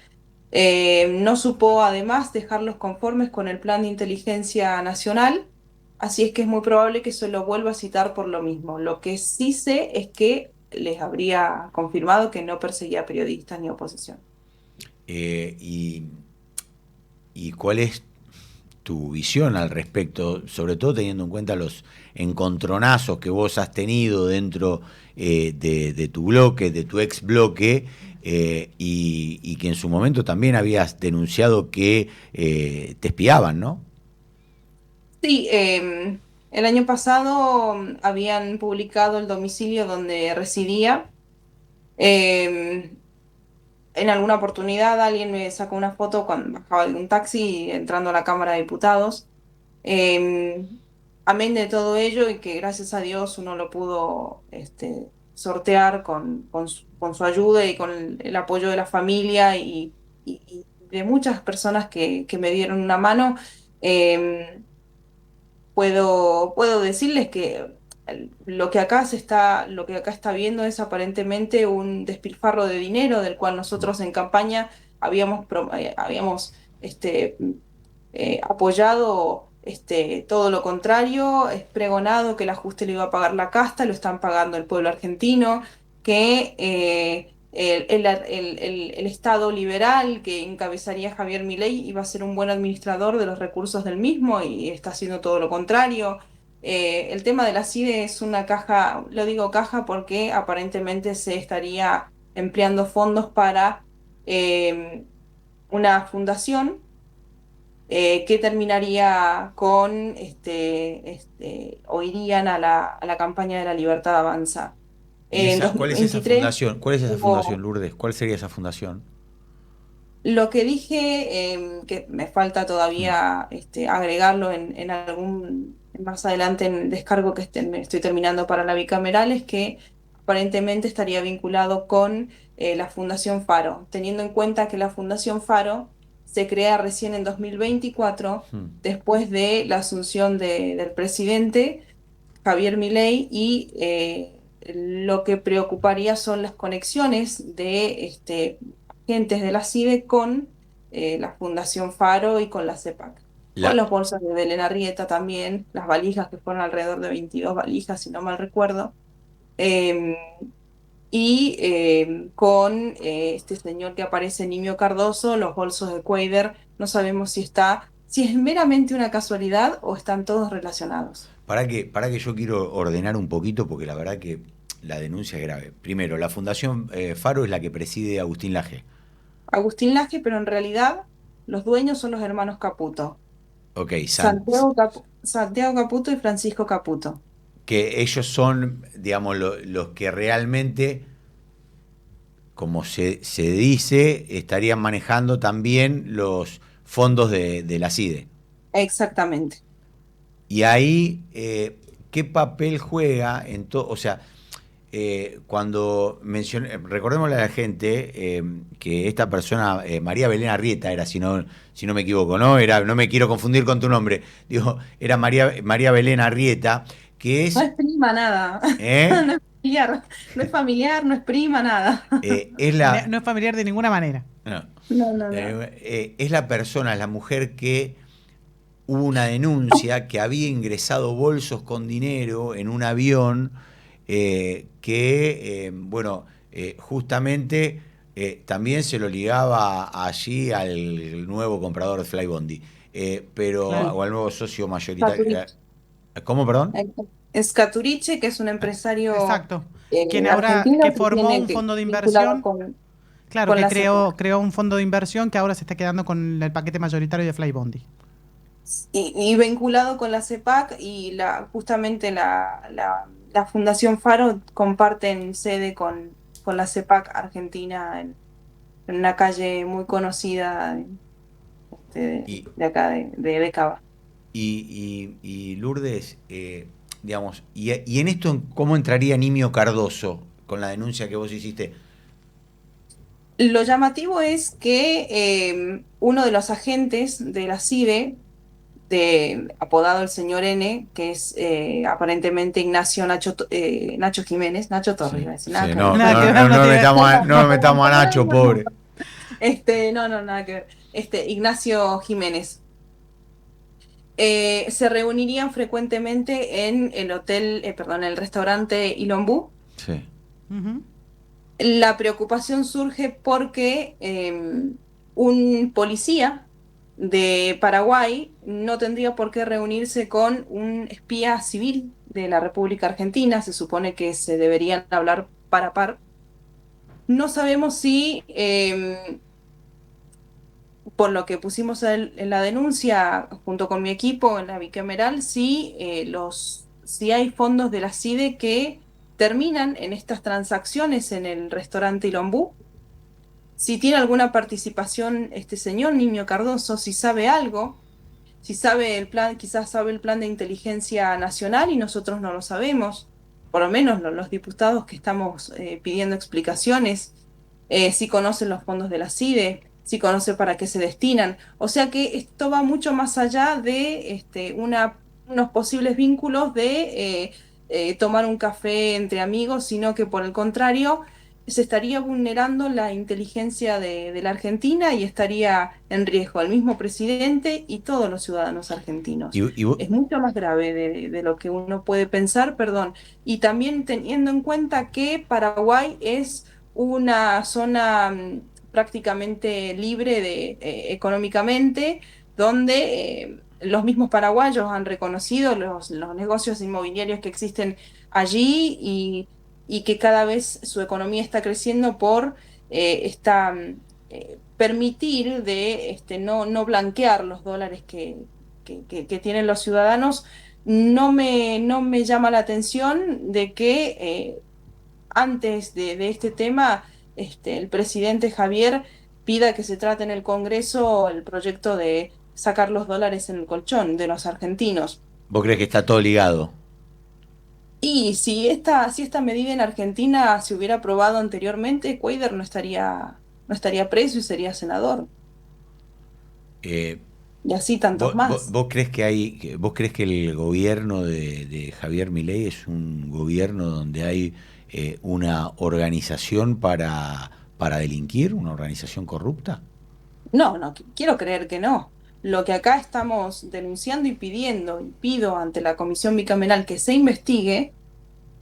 No supo además dejarlos conformes con el plan de inteligencia nacional, así es que es muy probable que se lo vuelva a citar por lo mismo. Lo que sí sé es que les habría confirmado que no perseguía periodistas ni oposición. ¿Y cuál es tu visión al respecto, sobre todo teniendo en cuenta los encontronazos que vos has tenido dentro de tu bloque, de tu ex bloque, y que en su momento también habías denunciado que te espiaban, ¿no? Sí, el año pasado habían publicado el domicilio donde residía. En alguna oportunidad alguien me sacó una foto cuando bajaba de un taxi entrando a la Cámara de Diputados. Amén de todo ello y que gracias a Dios uno lo pudo sortear con su ayuda y con el apoyo de la familia y de muchas personas que me dieron una mano. Puedo decirles que lo que acá está viendo es aparentemente un despilfarro de dinero del cual nosotros en campaña habíamos apoyado todo lo contrario, es pregonado que el ajuste lo iba a pagar la casta, lo están pagando el pueblo argentino, que el Estado liberal que encabezaría Javier Milei iba a ser un buen administrador de los recursos del mismo y está haciendo todo lo contrario. El tema de la CIDE es una caja, lo digo caja porque aparentemente se estaría empleando fondos para una fundación que terminaría con, o irían a la campaña de la Libertad Avanza. ¿Cuál es esa fundación? ¿Cuál es esa fundación, Lourdes? ¿Cuál sería esa fundación? Lo que dije, que me falta todavía agregarlo en algún, más adelante en el descargo que me estoy terminando para la bicameral, es que aparentemente estaría vinculado con la Fundación Faro, teniendo en cuenta que la Fundación Faro se crea recién en 2024, después de la asunción del presidente Javier Milei, y lo que preocuparía son las conexiones de agentes de la CIDE con la Fundación Faro y con la CEPAC. Con los bolsos de Belén Arrieta también, las valijas que fueron alrededor de 22 valijas, si no mal recuerdo. Con este señor que aparece, Nimio Cardoso, los bolsos de Cuader, no sabemos si es meramente una casualidad o están todos relacionados. Para que yo quiero ordenar un poquito, porque la verdad que la denuncia es grave. Primero, la Fundación Faro es la que preside Agustín Laje. Agustín Laje, pero en realidad los dueños son los hermanos Caputo. Ok, Santiago Caputo y Francisco Caputo. Que ellos son, digamos, los que realmente, como se dice, estarían manejando también los fondos de la CIDE. Exactamente. Y ahí, ¿qué papel juega en todo? O sea, cuando mencioné, recordémosle a la gente que esta persona, María Belén Arrieta era, si no me equivoco, ¿no? No me quiero confundir con tu nombre. Digo, era María Belén Arrieta, que es... No es prima nada. No es familiar, no es prima, nada. No es familiar de ninguna manera. No. Es la persona, es la mujer que hubo una denuncia que había ingresado bolsos con dinero en un avión justamente también se lo ligaba allí al nuevo comprador de Flybondi, o al nuevo socio mayoritario. ¿Cómo, perdón? Scaturice, que es un empresario. Exacto. Quien ahora que formó un fondo de inversión. Claro, que creó un fondo de inversión que ahora se está quedando con el paquete mayoritario de Flybondi. Y vinculado con la CEPAC y justamente la Fundación Faro comparten sede con la CEPAC Argentina en una calle muy conocida de acá de Cava. Y Lourdes, digamos, y en esto, ¿cómo entraría Nimio Cardoso con la denuncia que vos hiciste? Lo llamativo es que uno de los agentes de la CIDE, apodado el señor N, que es aparentemente Ignacio Nacho Jiménez, Nacho Torres, iba a decir, nada que ver. No metamos a Nacho, pobre. No, nada que ver. Ignacio Jiménez. Se reunirían frecuentemente en el restaurante Ilombú. Sí. Ujú. La preocupación surge porque un policía de Paraguay no tendría por qué reunirse con un espía civil de la República Argentina. Se supone que se deberían hablar par a par. No sabemos si, por lo que pusimos en la denuncia junto con mi equipo en la bicameral, si hay fondos de la CIDE que terminan en estas transacciones en el restaurante Ilombú. Si tiene alguna participación este señor Nimio Cardoso, si sabe algo, si sabe el plan, quizás sabe el plan de inteligencia nacional y nosotros no lo sabemos, por lo menos los diputados que estamos pidiendo explicaciones, si conocen los fondos de la CIDE, si conoce para qué se destinan. O sea que esto va mucho más allá de unos posibles vínculos de tomar un café entre amigos, sino que por el contrario se estaría vulnerando la inteligencia de la Argentina y estaría en riesgo al mismo presidente y todos los ciudadanos argentinos. Es mucho más grave de lo que uno puede pensar, perdón. Y también teniendo en cuenta que Paraguay es una zona prácticamente libre económicamente, donde los mismos paraguayos han reconocido los negocios inmobiliarios que existen allí y que cada vez su economía está creciendo por permitir no blanquear los dólares que tienen los ciudadanos. No me llama la atención de que antes de este tema el presidente Javier pida que se trate en el Congreso el proyecto de sacar los dólares en el colchón de los argentinos. ¿Vos crees que está todo ligado? Y si esta medida en Argentina se hubiera aprobado anteriormente, Cuéllar no estaría preso y sería senador. Y así tantos más. ¿Vos crees que el gobierno de Javier Milei es un gobierno donde hay una organización para delinquir, una organización corrupta? No, quiero creer que no. Lo que acá estamos denunciando y pido ante la comisión bicameral que se investigue,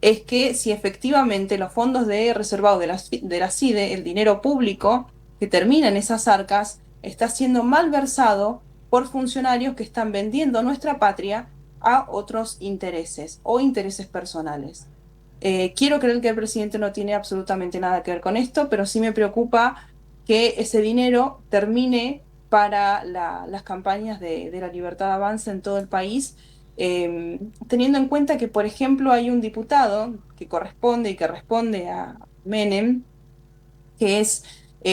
es que si efectivamente los fondos reservados de la CIDE, el dinero público que termina en esas arcas, está siendo malversado por funcionarios que están vendiendo nuestra patria a otros intereses o intereses personales. Quiero creer que el presidente no tiene absolutamente nada que ver con esto, pero sí me preocupa que ese dinero termine para las campañas de la Libertad Avanza en todo el país, teniendo en cuenta que, por ejemplo, hay un diputado que responde a Menem, que es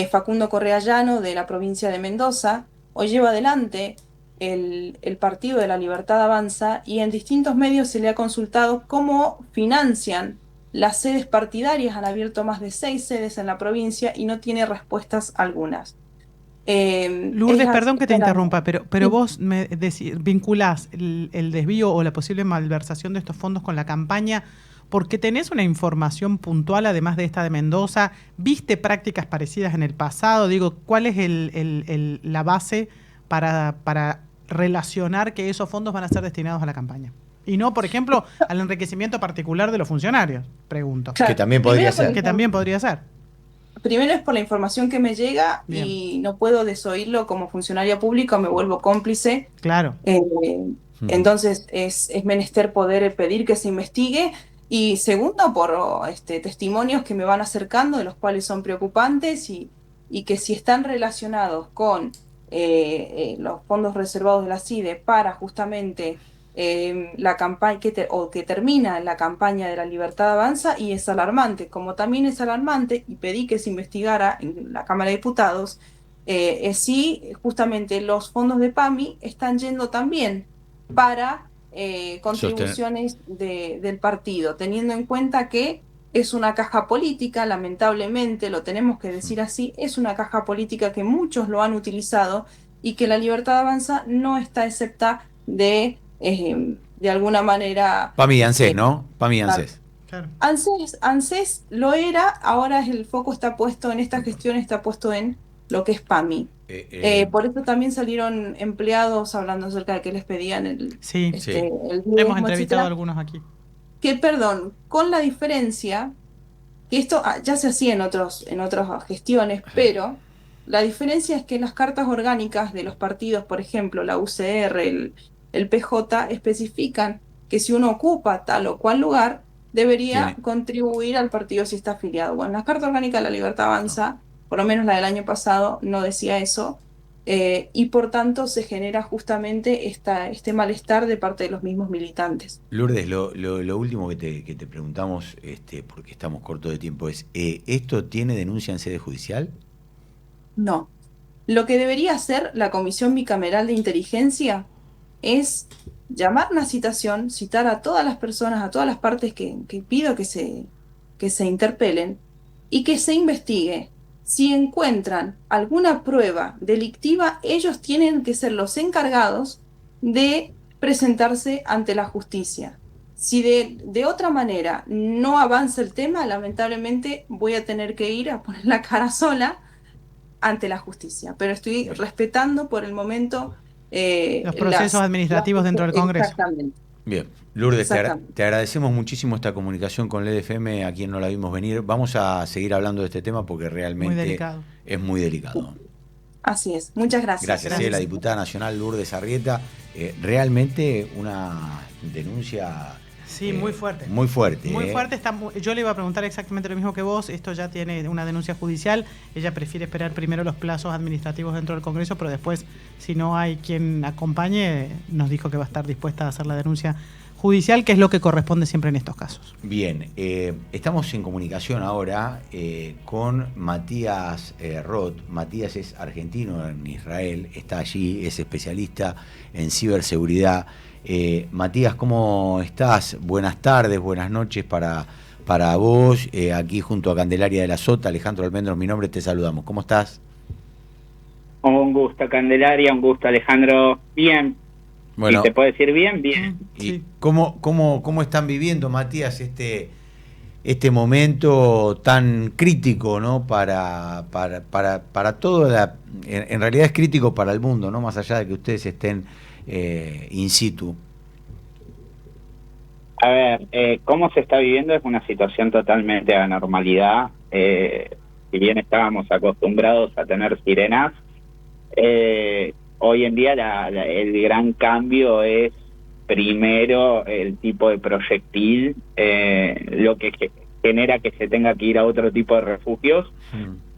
Facundo Correa Llano, de la provincia de Mendoza. Hoy lleva adelante el Partido de la Libertad Avanza y en distintos medios se le ha consultado cómo financian las sedes partidarias. Han abierto más de 6 sedes en la provincia y no tiene respuestas algunas. Lourdes, perdón que te interrumpa, pero sí. Vos me vinculás el desvío o la posible malversación de estos fondos con la campaña porque tenés una información puntual, además de esta de Mendoza. ¿Viste prácticas parecidas en el pasado? Digo, ¿cuál es la base para relacionar que esos fondos van a ser destinados a la campaña? Y no, por ejemplo, al enriquecimiento particular de los funcionarios, pregunto. Claro. Que también podría ser. Que también podría ser. Primero es por la información que me llega. Bien. Y no puedo desoírlo como funcionaria pública, me vuelvo cómplice. Claro. Entonces es menester poder pedir que se investigue. Y segundo, por testimonios que me van acercando, de los cuales son preocupantes y que si están relacionados con los fondos reservados de la CIDE para justamente la campaña que termina la campaña de la Libertad Avanza, y es alarmante, como también es alarmante, y pedí que se investigara en la Cámara de Diputados, Sí, justamente los fondos de PAMI están yendo también para contribuciones del partido, teniendo en cuenta que es una caja política, lamentablemente, lo tenemos que decir así, es una caja política que muchos lo han utilizado y que la Libertad Avanza no está excepta de alguna manera... PAMI ANSES, ¿no? PAMI ANSES. Claro. ANSES lo era, ahora el foco está puesto en esta gestión, está puesto en lo que es PAMI. Por eso también salieron empleados hablando acerca de que les pedían el Hemos diezmo, entrevistado etcétera. a algunos aquí. Que, perdón, con la diferencia que esto ya se hacía en otras gestiones, pero la diferencia es que las cartas orgánicas de los partidos, por ejemplo, la UCR, el PJ, especifican que si uno ocupa tal o cual lugar, debería contribuir al partido si está afiliado. Bueno, la carta orgánica de la Libertad Avanza, por lo menos la del año pasado, no decía eso, y por tanto se genera justamente este malestar de parte de los mismos militantes. Lourdes, lo último que te preguntamos, porque estamos cortos de tiempo, es, ¿esto tiene denuncia en sede judicial? No. Lo que debería hacer la Comisión Bicameral de Inteligencia es llamar una citación, citar a todas las personas, a todas las partes que pido que se interpelen y que se investigue. Si encuentran alguna prueba delictiva, ellos tienen que ser los encargados de presentarse ante la justicia. Si de otra manera no avanza el tema, lamentablemente voy a tener que ir a poner la cara sola ante la justicia. Pero estoy respetando por el momento los procesos administrativos dentro del Congreso. Exactamente. Bien, Lourdes, te agradecemos muchísimo esta comunicación con LED-FM, a quien no la vimos venir. Vamos a seguir hablando de este tema porque realmente es muy delicado. Así es, muchas gracias. Gracias. La diputada nacional Lourdes Arrieta, realmente una denuncia... Sí, muy fuerte. Muy fuerte. Muy fuerte. Yo le iba a preguntar exactamente lo mismo que vos. Esto ya tiene una denuncia judicial. Ella prefiere esperar primero los plazos administrativos dentro del Congreso, pero después, si no hay quien acompañe, nos dijo que va a estar dispuesta a hacer la denuncia judicial, que es lo que corresponde siempre en estos casos. Bien, estamos en comunicación ahora con Matías Roth. Matías es argentino en Israel, está allí, es especialista en ciberseguridad. Matías, ¿cómo estás? Buenas tardes, buenas noches para vos, aquí junto a Candelaria de la Sota, Alejandro Almendros, mi nombre, te saludamos. ¿Cómo estás? Un gusto, Candelaria, un gusto, Alejandro. Bien. Bueno, ¿y te puedo decir bien? Bien. ¿Y cómo están viviendo, Matías, este momento tan crítico, ¿no? para todo, en realidad es crítico para el mundo, ¿no? Más allá de que ustedes estén in situ. A ver, cómo se está viviendo es una situación totalmente de anormalidad. Si bien estábamos acostumbrados a tener sirenas, hoy en día el gran cambio es, primero, el tipo de proyectil, lo que genera que se tenga que ir a otro tipo de refugios,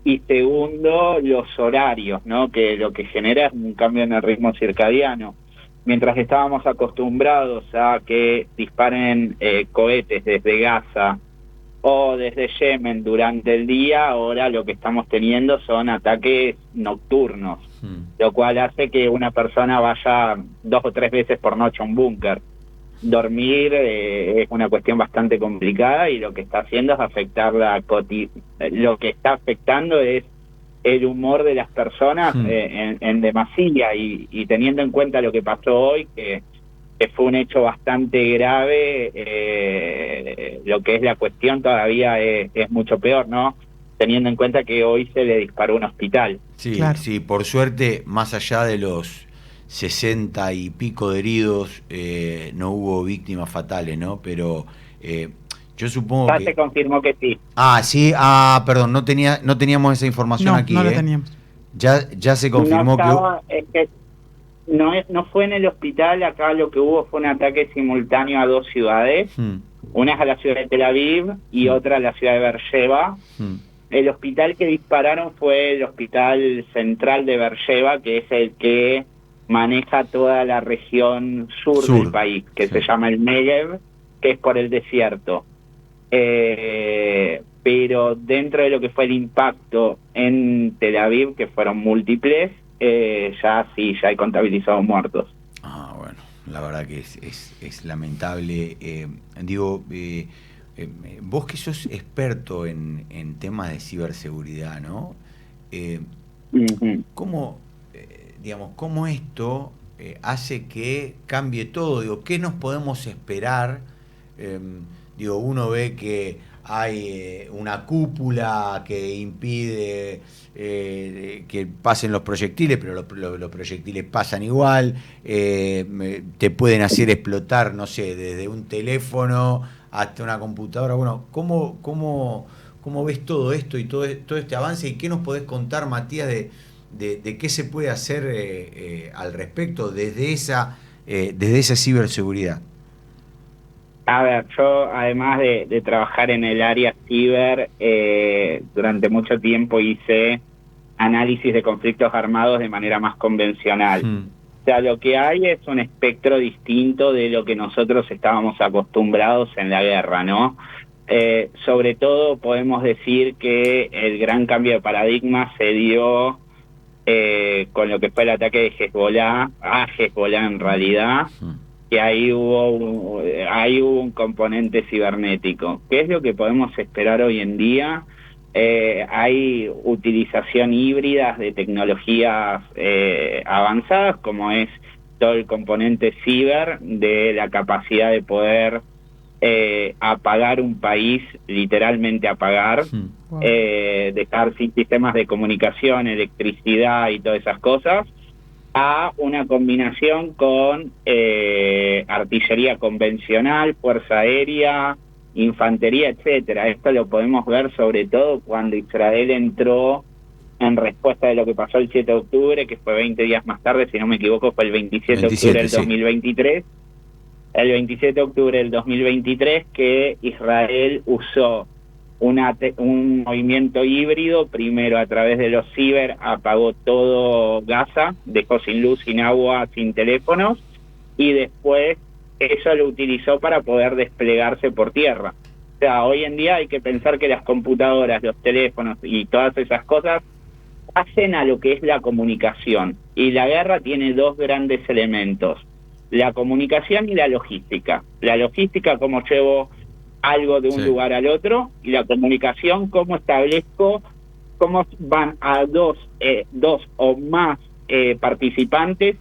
y segundo, los horarios, ¿no? Que lo que genera es un cambio en el ritmo circadiano. Mientras estábamos acostumbrados a que disparen cohetes desde Gaza o desde Yemen durante el día, ahora lo que estamos teniendo son ataques nocturnos, lo cual hace que una persona vaya 2 o 3 veces por noche a un búnker. Dormir es una cuestión bastante complicada y lo que está haciendo es afectar lo que está afectando es el humor de las personas en demasía, y teniendo en cuenta lo que pasó hoy, que fue un hecho bastante grave, lo que es la cuestión todavía es mucho peor, ¿no? Teniendo en cuenta que hoy se le disparó un hospital. Sí, claro. Sí, por suerte, más allá de los 60 y pico de heridos, no hubo víctimas fatales, ¿no? Pero yo supongo ya que... se confirmó que sí. Sí, perdón, no teníamos esa información aquí. No la teníamos. Ya se confirmó que no fue en el hospital. Acá lo que hubo fue un ataque simultáneo a 2 ciudades. Una es a la ciudad de Tel Aviv y otra a la ciudad de Beersheba. El hospital que dispararon fue el hospital central de Beersheba, que es el que maneja toda la región sur del país, que se llama el Negev, que es por el desierto. pero dentro de lo que fue el impacto en Tel Aviv, que fueron múltiples, ya hay contabilizados muertos. Ah, bueno, la verdad que es lamentable. Vos que sos experto en temas de ciberseguridad, ¿no? ¿Cómo esto hace que cambie todo? Digo, ¿qué nos podemos esperar? Uno ve que hay una cúpula que impide que pasen los proyectiles, pero los proyectiles pasan igual, te pueden hacer explotar, no sé, desde un teléfono hasta una computadora. Bueno, ¿cómo ves todo esto y todo este avance? ¿Y qué nos podés contar, Matías, de qué se puede hacer al respecto desde esa ciberseguridad? A ver, yo además de trabajar en el área ciber, durante mucho tiempo hice análisis de conflictos armados de manera más convencional. O sea, lo que hay es un espectro distinto de lo que nosotros estábamos acostumbrados en la guerra, ¿no? Sobre todo podemos decir que el gran cambio de paradigma se dio con lo que fue el ataque de Hezbollah, a Hezbollah en realidad, que ahí hubo un componente cibernético. ¿Qué es lo que podemos esperar hoy en día? Hay utilización híbrida de tecnologías avanzadas, como es todo el componente ciber, de la capacidad de poder apagar un país, literalmente apagar, dejar sin sistemas de comunicación, electricidad y todas esas cosas, a una combinación con artillería convencional, fuerza aérea, infantería, etcétera. Esto lo podemos ver sobre todo cuando Israel entró en respuesta de lo que pasó el 7 de octubre, que fue 20 días más tarde, si no me equivoco, fue el 27 de octubre del 2023. El 27 de octubre del 2023, que Israel usó un movimiento híbrido. Primero, a través de los ciber, apagó todo Gaza, dejó sin luz, sin agua, sin teléfonos, y después eso lo utilizó para poder desplegarse por tierra. O sea, hoy en día hay que pensar que las computadoras, los teléfonos y todas esas cosas hacen a lo que es la comunicación. Y la guerra tiene dos grandes elementos: la comunicación y la logística. La logística, cómo llevo algo de un lugar al otro, y la comunicación, cómo establezco, cómo van a dos o más participantes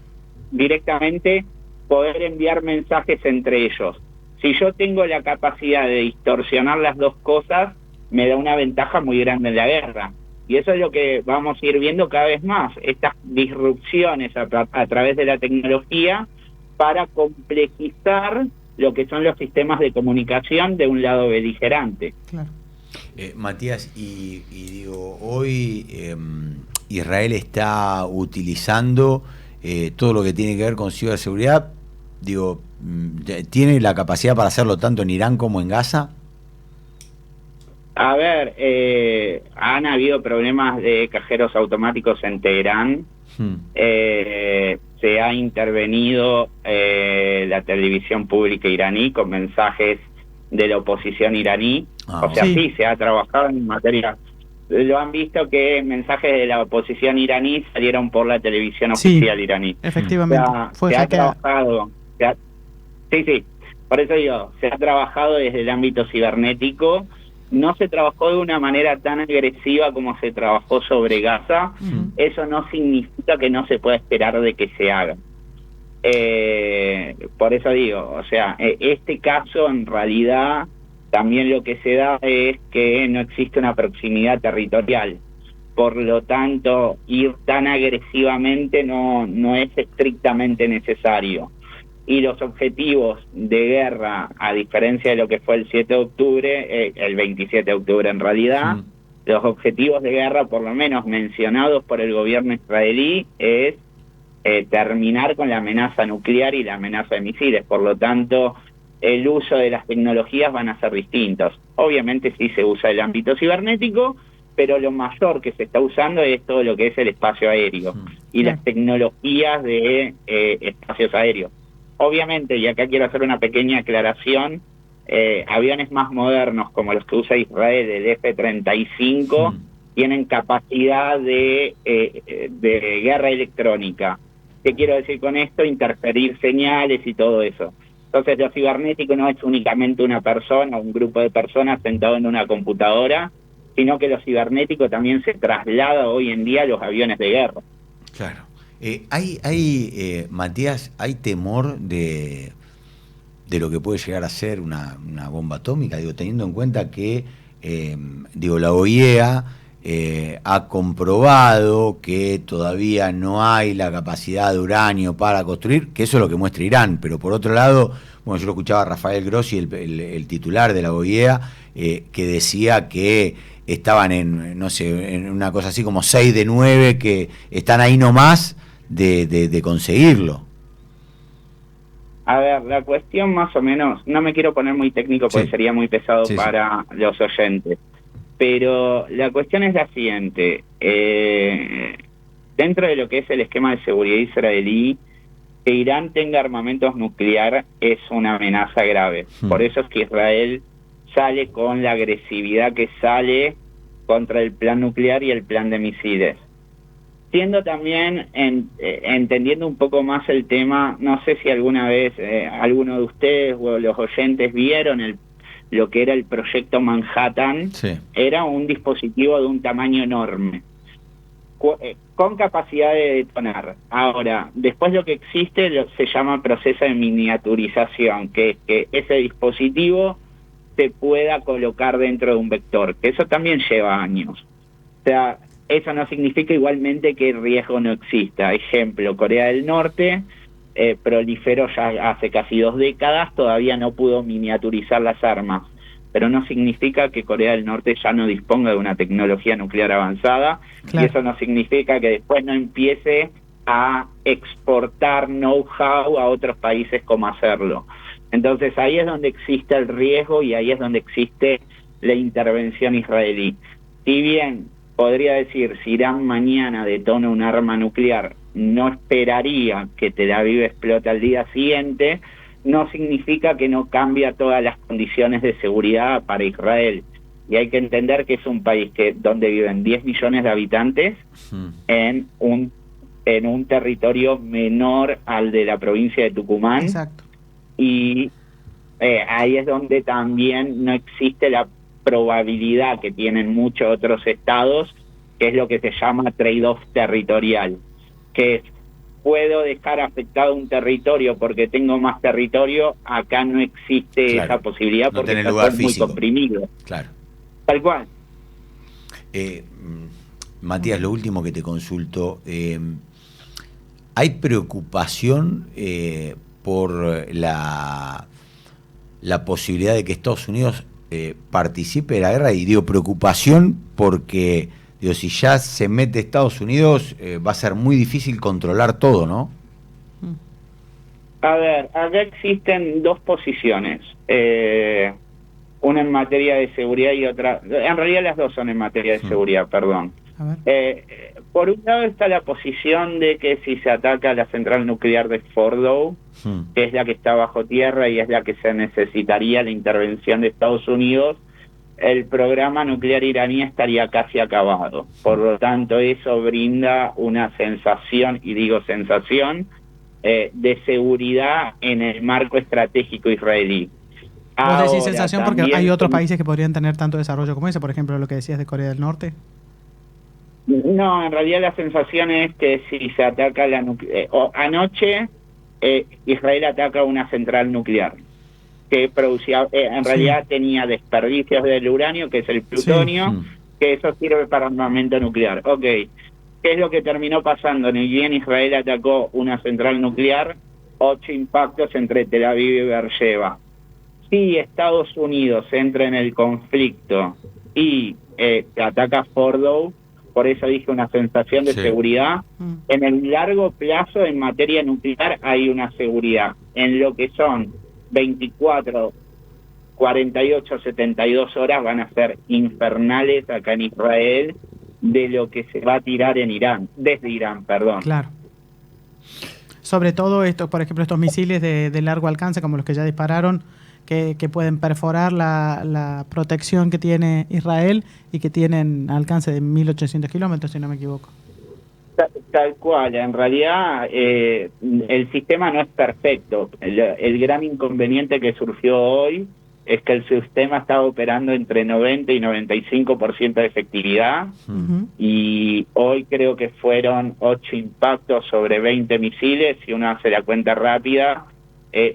directamente poder enviar mensajes entre ellos. Si yo tengo la capacidad de distorsionar las dos cosas, me da una ventaja muy grande en la guerra. Y eso es lo que vamos a ir viendo cada vez más, estas disrupciones a través de la tecnología para complejizar lo que son los sistemas de comunicación de un lado beligerante. Claro. Matías, y digo, hoy Israel está utilizando todo lo que tiene que ver con ciberseguridad. Digo, ¿tiene la capacidad para hacerlo tanto en Irán como en Gaza? A ver, han habido problemas de cajeros automáticos en Teherán. Se ha intervenido la televisión pública iraní con mensajes de la oposición iraní. O sea, sí, se ha trabajado en materia. Lo han visto que mensajes de la oposición iraní salieron por la televisión oficial iraní. Efectivamente. Se ha trabajado. Sí, por eso digo, se ha trabajado desde el ámbito cibernético. No se trabajó de una manera tan agresiva como se trabajó sobre Gaza. Eso no significa que no se pueda esperar de que se haga. Por eso digo, o sea, este caso en realidad también lo que se da es que no existe una proximidad territorial. Por lo tanto, ir tan agresivamente no es estrictamente necesario. Y los objetivos de guerra, a diferencia de lo que fue el 7 de octubre, el 27 de octubre en realidad, los objetivos de guerra, por lo menos mencionados por el gobierno israelí, es terminar con la amenaza nuclear y la amenaza de misiles. Por lo tanto, el uso de las tecnologías van a ser distintos. Obviamente sí se usa el ámbito cibernético, pero lo mayor que se está usando es todo lo que es el espacio aéreo y las tecnologías de espacios aéreos. Obviamente, y acá quiero hacer una pequeña aclaración, aviones más modernos como los que usa Israel, el F-35, tienen capacidad de guerra electrónica. ¿Qué quiero decir con esto? Interferir señales y todo eso. Entonces lo cibernético no es únicamente una persona, un grupo de personas sentado en una computadora, sino que lo cibernético también se traslada hoy en día a los aviones de guerra. Claro. Matías, ¿hay temor de lo que puede llegar a ser una bomba atómica? Digo, teniendo en cuenta que la OIEA ha comprobado que todavía no hay la capacidad de uranio para construir, que eso es lo que muestra Irán, pero por otro lado, bueno, yo lo escuchaba a Rafael Grossi, el titular de la OIEA, que decía que estaban en una cosa así como 6 de 9, que están ahí nomás de conseguirlo. A ver, la cuestión más o menos, no me quiero poner muy técnico porque sería muy pesado para los oyentes, pero la cuestión es la siguiente. Dentro de lo que es el esquema de seguridad israelí, que Irán tenga armamentos nuclear es una amenaza grave. Por eso es que Israel sale con la agresividad que sale contra el plan nuclear y el plan de misiles. Siendo también, entendiendo un poco más el tema, no sé si alguna vez alguno de ustedes o los oyentes vieron lo que era el proyecto Manhattan. Era un dispositivo de un tamaño enorme, con capacidad de detonar. Ahora, después lo que existe se llama proceso de miniaturización, que es que ese dispositivo se pueda colocar dentro de un vector, que eso también lleva años. O sea, eso no significa igualmente que el riesgo no exista. Ejemplo, Corea del Norte proliferó ya hace casi 2 décadas, todavía no pudo miniaturizar las armas, pero no significa que Corea del Norte ya no disponga de una tecnología nuclear avanzada, y eso no significa que después no empiece a exportar know-how a otros países cómo hacerlo. Entonces ahí es donde existe el riesgo y ahí es donde existe la intervención israelí. Si bien podría decir, si Irán mañana detona un arma nuclear, no esperaría que Tel Aviv explote al día siguiente, no significa que no cambia todas las condiciones de seguridad para Israel. Y hay que entender que es un país donde viven 10 millones de habitantes en un territorio menor al de la provincia de Tucumán. Exacto. Y ahí es donde también no existe la probabilidad que tienen muchos otros estados, que es lo que se llama trade-off territorial, que es, puedo dejar afectado un territorio porque tengo más territorio. Acá no existe esa posibilidad porque está todo muy comprimido. Claro. Tal cual. Matías, lo último que te consulto, ¿hay preocupación por la posibilidad de que Estados Unidos participe de la guerra? Y digo preocupación porque si ya se mete Estados Unidos va a ser muy difícil controlar todo, ¿no? A ver, acá existen 2 posiciones, una en materia de seguridad y otra, en realidad las 2 son en materia de seguridad, perdón. Por un lado está la posición de que si se ataca la central nuclear de Fordow, que es la que está bajo tierra y es la que se necesitaría la intervención de Estados Unidos, el programa nuclear iraní estaría casi acabado. Por lo tanto, eso brinda una sensación, y digo sensación, de seguridad en el marco estratégico israelí. ¿Vos decís sensación porque hay otros países que podrían tener tanto desarrollo como ese? Por ejemplo, lo que decías de Corea del Norte. No, en realidad la sensación es que si se ataca anoche Israel ataca una central nuclear que producía, en realidad tenía desperdicios del uranio, que es el plutonio, que eso sirve para armamento nuclear. Ok, ¿qué es lo que terminó pasando? Ni bien Israel atacó una central nuclear, 8 impactos entre Tel Aviv y Beersheba. Si Estados Unidos entra en el conflicto y ataca Fordow, por eso dije una sensación de seguridad, en el largo plazo en materia nuclear hay una seguridad. En lo que son 24, 48, 72 horas van a ser infernales acá en Israel de lo que se va a tirar en Irán, desde Irán, perdón. Claro. Sobre todo por ejemplo, estos misiles de largo alcance, como los que ya dispararon, que pueden perforar la protección que tiene Israel y que tienen alcance de 1.800 kilómetros, si no me equivoco. Tal cual, en realidad el sistema no es perfecto. El gran inconveniente que surgió hoy es que el sistema estaba operando entre 90 y 95% de efectividad, y hoy creo que fueron 8 impactos sobre 20 misiles. Si uno hace la cuenta rápida,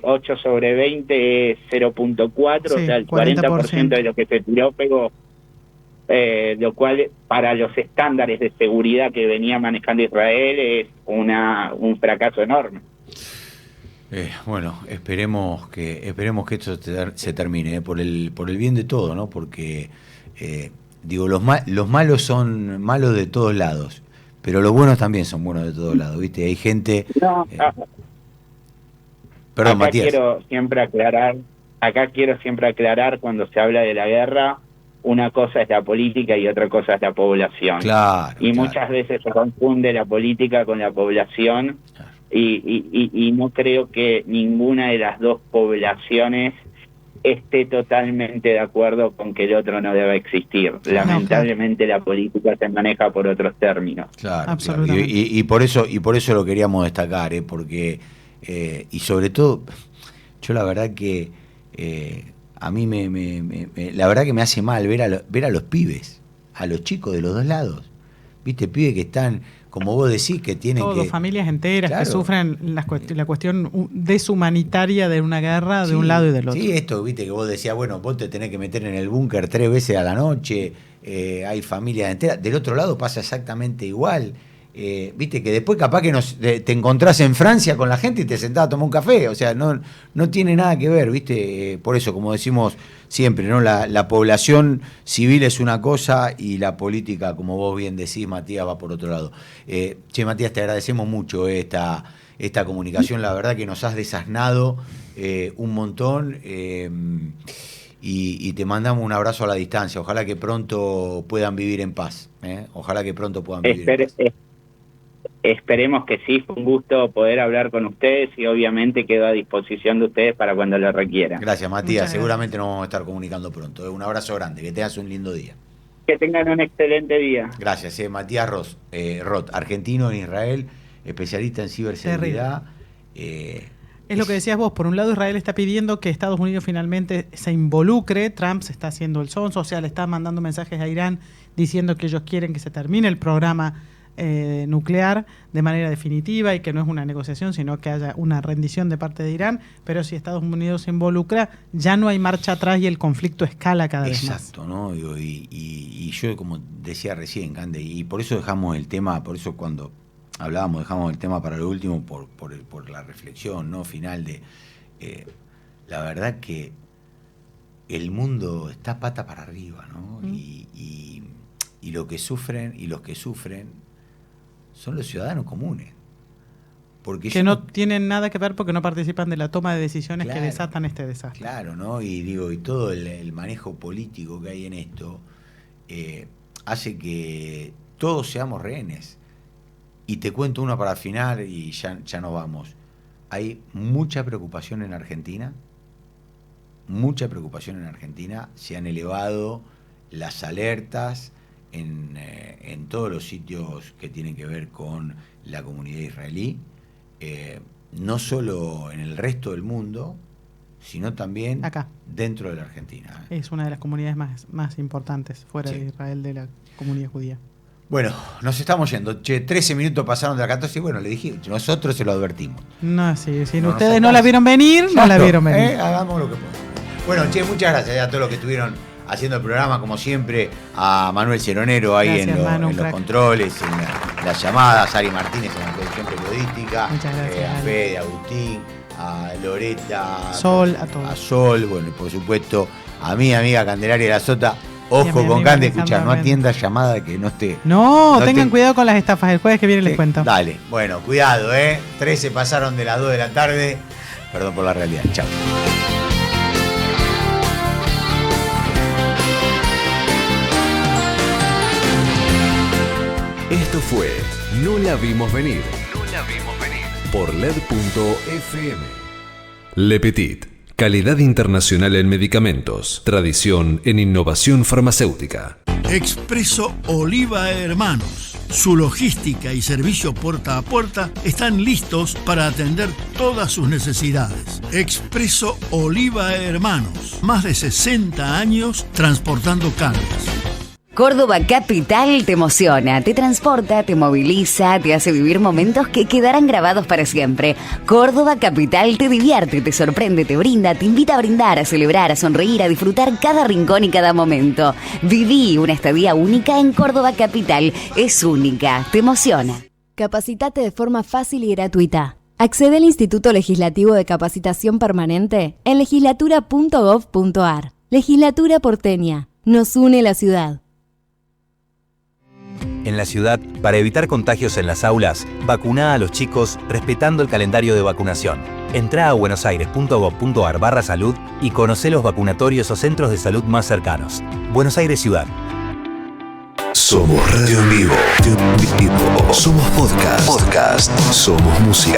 8 sobre 20 es 0.4, sí, o sea, el 40% de lo que se tiró pegó, lo cual para los estándares de seguridad que venía manejando Israel es un fracaso enorme. Bueno, esperemos que esto se termine, por el bien de todo, ¿no? Porque digo, los malos son malos de todos lados, pero los buenos también son buenos de todos lados, ¿viste? Hay gente... Perdón, acá Matías. Quiero siempre aclarar cuando se habla de la guerra, una cosa es la política y otra cosa es la población. Claro. Muchas veces se confunde la política con la población, y no creo que ninguna de las dos poblaciones esté totalmente de acuerdo con que el otro no debe existir. Lamentablemente la política se maneja por otros términos. Claro, absolutamente. Y por eso lo queríamos destacar, porque y sobre todo, yo la verdad que a mí la verdad que me hace mal ver a los pibes, a los chicos de los dos lados, viste, pibes que están, como vos decís, que tienen familias enteras, claro, que sufren la cuestión deshumanitaria de una guerra de un lado y del otro. Sí, esto, viste, que vos decías, bueno, vos te tenés que meter en el búnker 3 veces a la noche, hay familias enteras, del otro lado pasa exactamente igual. Viste que después capaz que te encontrás en Francia con la gente y te sentás a tomar un café, o sea, no tiene nada que ver, viste, por eso, como decimos siempre, ¿no? La población civil es una cosa y la política, como vos bien decís, Matías, va por otro lado. Matías, te agradecemos mucho esta comunicación, la verdad que nos has desasnado un montón, y te mandamos un abrazo a la distancia. Ojalá que pronto puedan vivir en paz, ojalá que pronto puedan vivir en paz. Esperemos que sí. Fue un gusto poder hablar con ustedes y obviamente quedo a disposición de ustedes para cuando lo requieran. Gracias, Matías. Seguramente nos vamos a estar comunicando pronto. Un abrazo grande. Que tengas un lindo día. Que tengan un excelente día. Gracias. Matías Roth, argentino en Israel, especialista en ciberseguridad. Es lo que decías vos. Por un lado, Israel está pidiendo que Estados Unidos finalmente se involucre. Trump se está haciendo el sonso, o sea, le está mandando mensajes a Irán diciendo que ellos quieren que se termine el programa nuclear de manera definitiva y que no es una negociación, sino que haya una rendición de parte de Irán. Pero si Estados Unidos se involucra, ya no hay marcha atrás y el conflicto escala cada vez más. Exacto, ¿no? Y yo, como decía recién, Cande, y por eso dejamos el tema, por eso cuando hablábamos dejamos el tema para lo último, por la reflexión, ¿no?, final de la verdad que el mundo está pata para arriba, ¿no? Y lo que sufren y los que sufren son los ciudadanos comunes. Porque que no tienen nada que ver porque no participan de la toma de decisiones, claro, que desatan este desastre. Claro, ¿no? Y todo el manejo político que hay en esto hace que todos seamos rehenes. Y te cuento uno para el final y ya nos vamos. Hay mucha preocupación en Argentina. Mucha preocupación en Argentina. Se han elevado las alertas en todos los sitios que tienen que ver con la comunidad israelí, no solo en el resto del mundo, sino también acá, dentro de la Argentina. Es una de las comunidades más importantes fuera de Israel, de la comunidad judía. Bueno, nos estamos yendo. 13 minutos pasaron de la 14 y bueno, le dije, nosotros se lo advertimos. No, sí, si ustedes no la vieron venir, no la vieron venir. Hagamos lo que podamos. Bueno, muchas gracias a todos los que estuvieron haciendo el programa, como siempre, a Manuel Ceronero ahí en los controles, en las llamadas, a Ari Martínez en la producción periodística, a Fede, a Agustín, a Loreta, Sol, a todos. A Sol, bueno, y por supuesto a mi amiga Candelaria de la Sota. Ojo con Cande, escuchar, no atiendas llamada que no esté. No, tengan cuidado con las estafas, el jueves que viene les cuento. Dale, bueno, cuidado, 13 pasaron de las 2 de la tarde. Perdón por la realidad, chao. Esto fue No la vimos venir. por LED.fm. Le Petit. Calidad internacional en medicamentos. Tradición en innovación farmacéutica. Expreso Oliva Hermanos. Su logística y servicio puerta a puerta están listos para atender todas sus necesidades. Expreso Oliva Hermanos. Más de 60 años transportando cargas. Córdoba Capital te emociona, te transporta, te moviliza, te hace vivir momentos que quedarán grabados para siempre. Córdoba Capital te divierte, te sorprende, te brinda, te invita a brindar, a celebrar, a sonreír, a disfrutar cada rincón y cada momento. Viví una estadía única en Córdoba Capital. Es única, te emociona. Capacitate de forma fácil y gratuita. Accede al Instituto Legislativo de Capacitación Permanente en legislatura.gov.ar. Legislatura porteña. Nos une la ciudad. En la ciudad, para evitar contagios en las aulas, vacuná a los chicos respetando el calendario de vacunación. Entrá a buenosaires.gov.ar/salud y conocé los vacunatorios o centros de salud más cercanos. Buenos Aires Ciudad. Somos radio en vivo. Somos podcast. Somos música.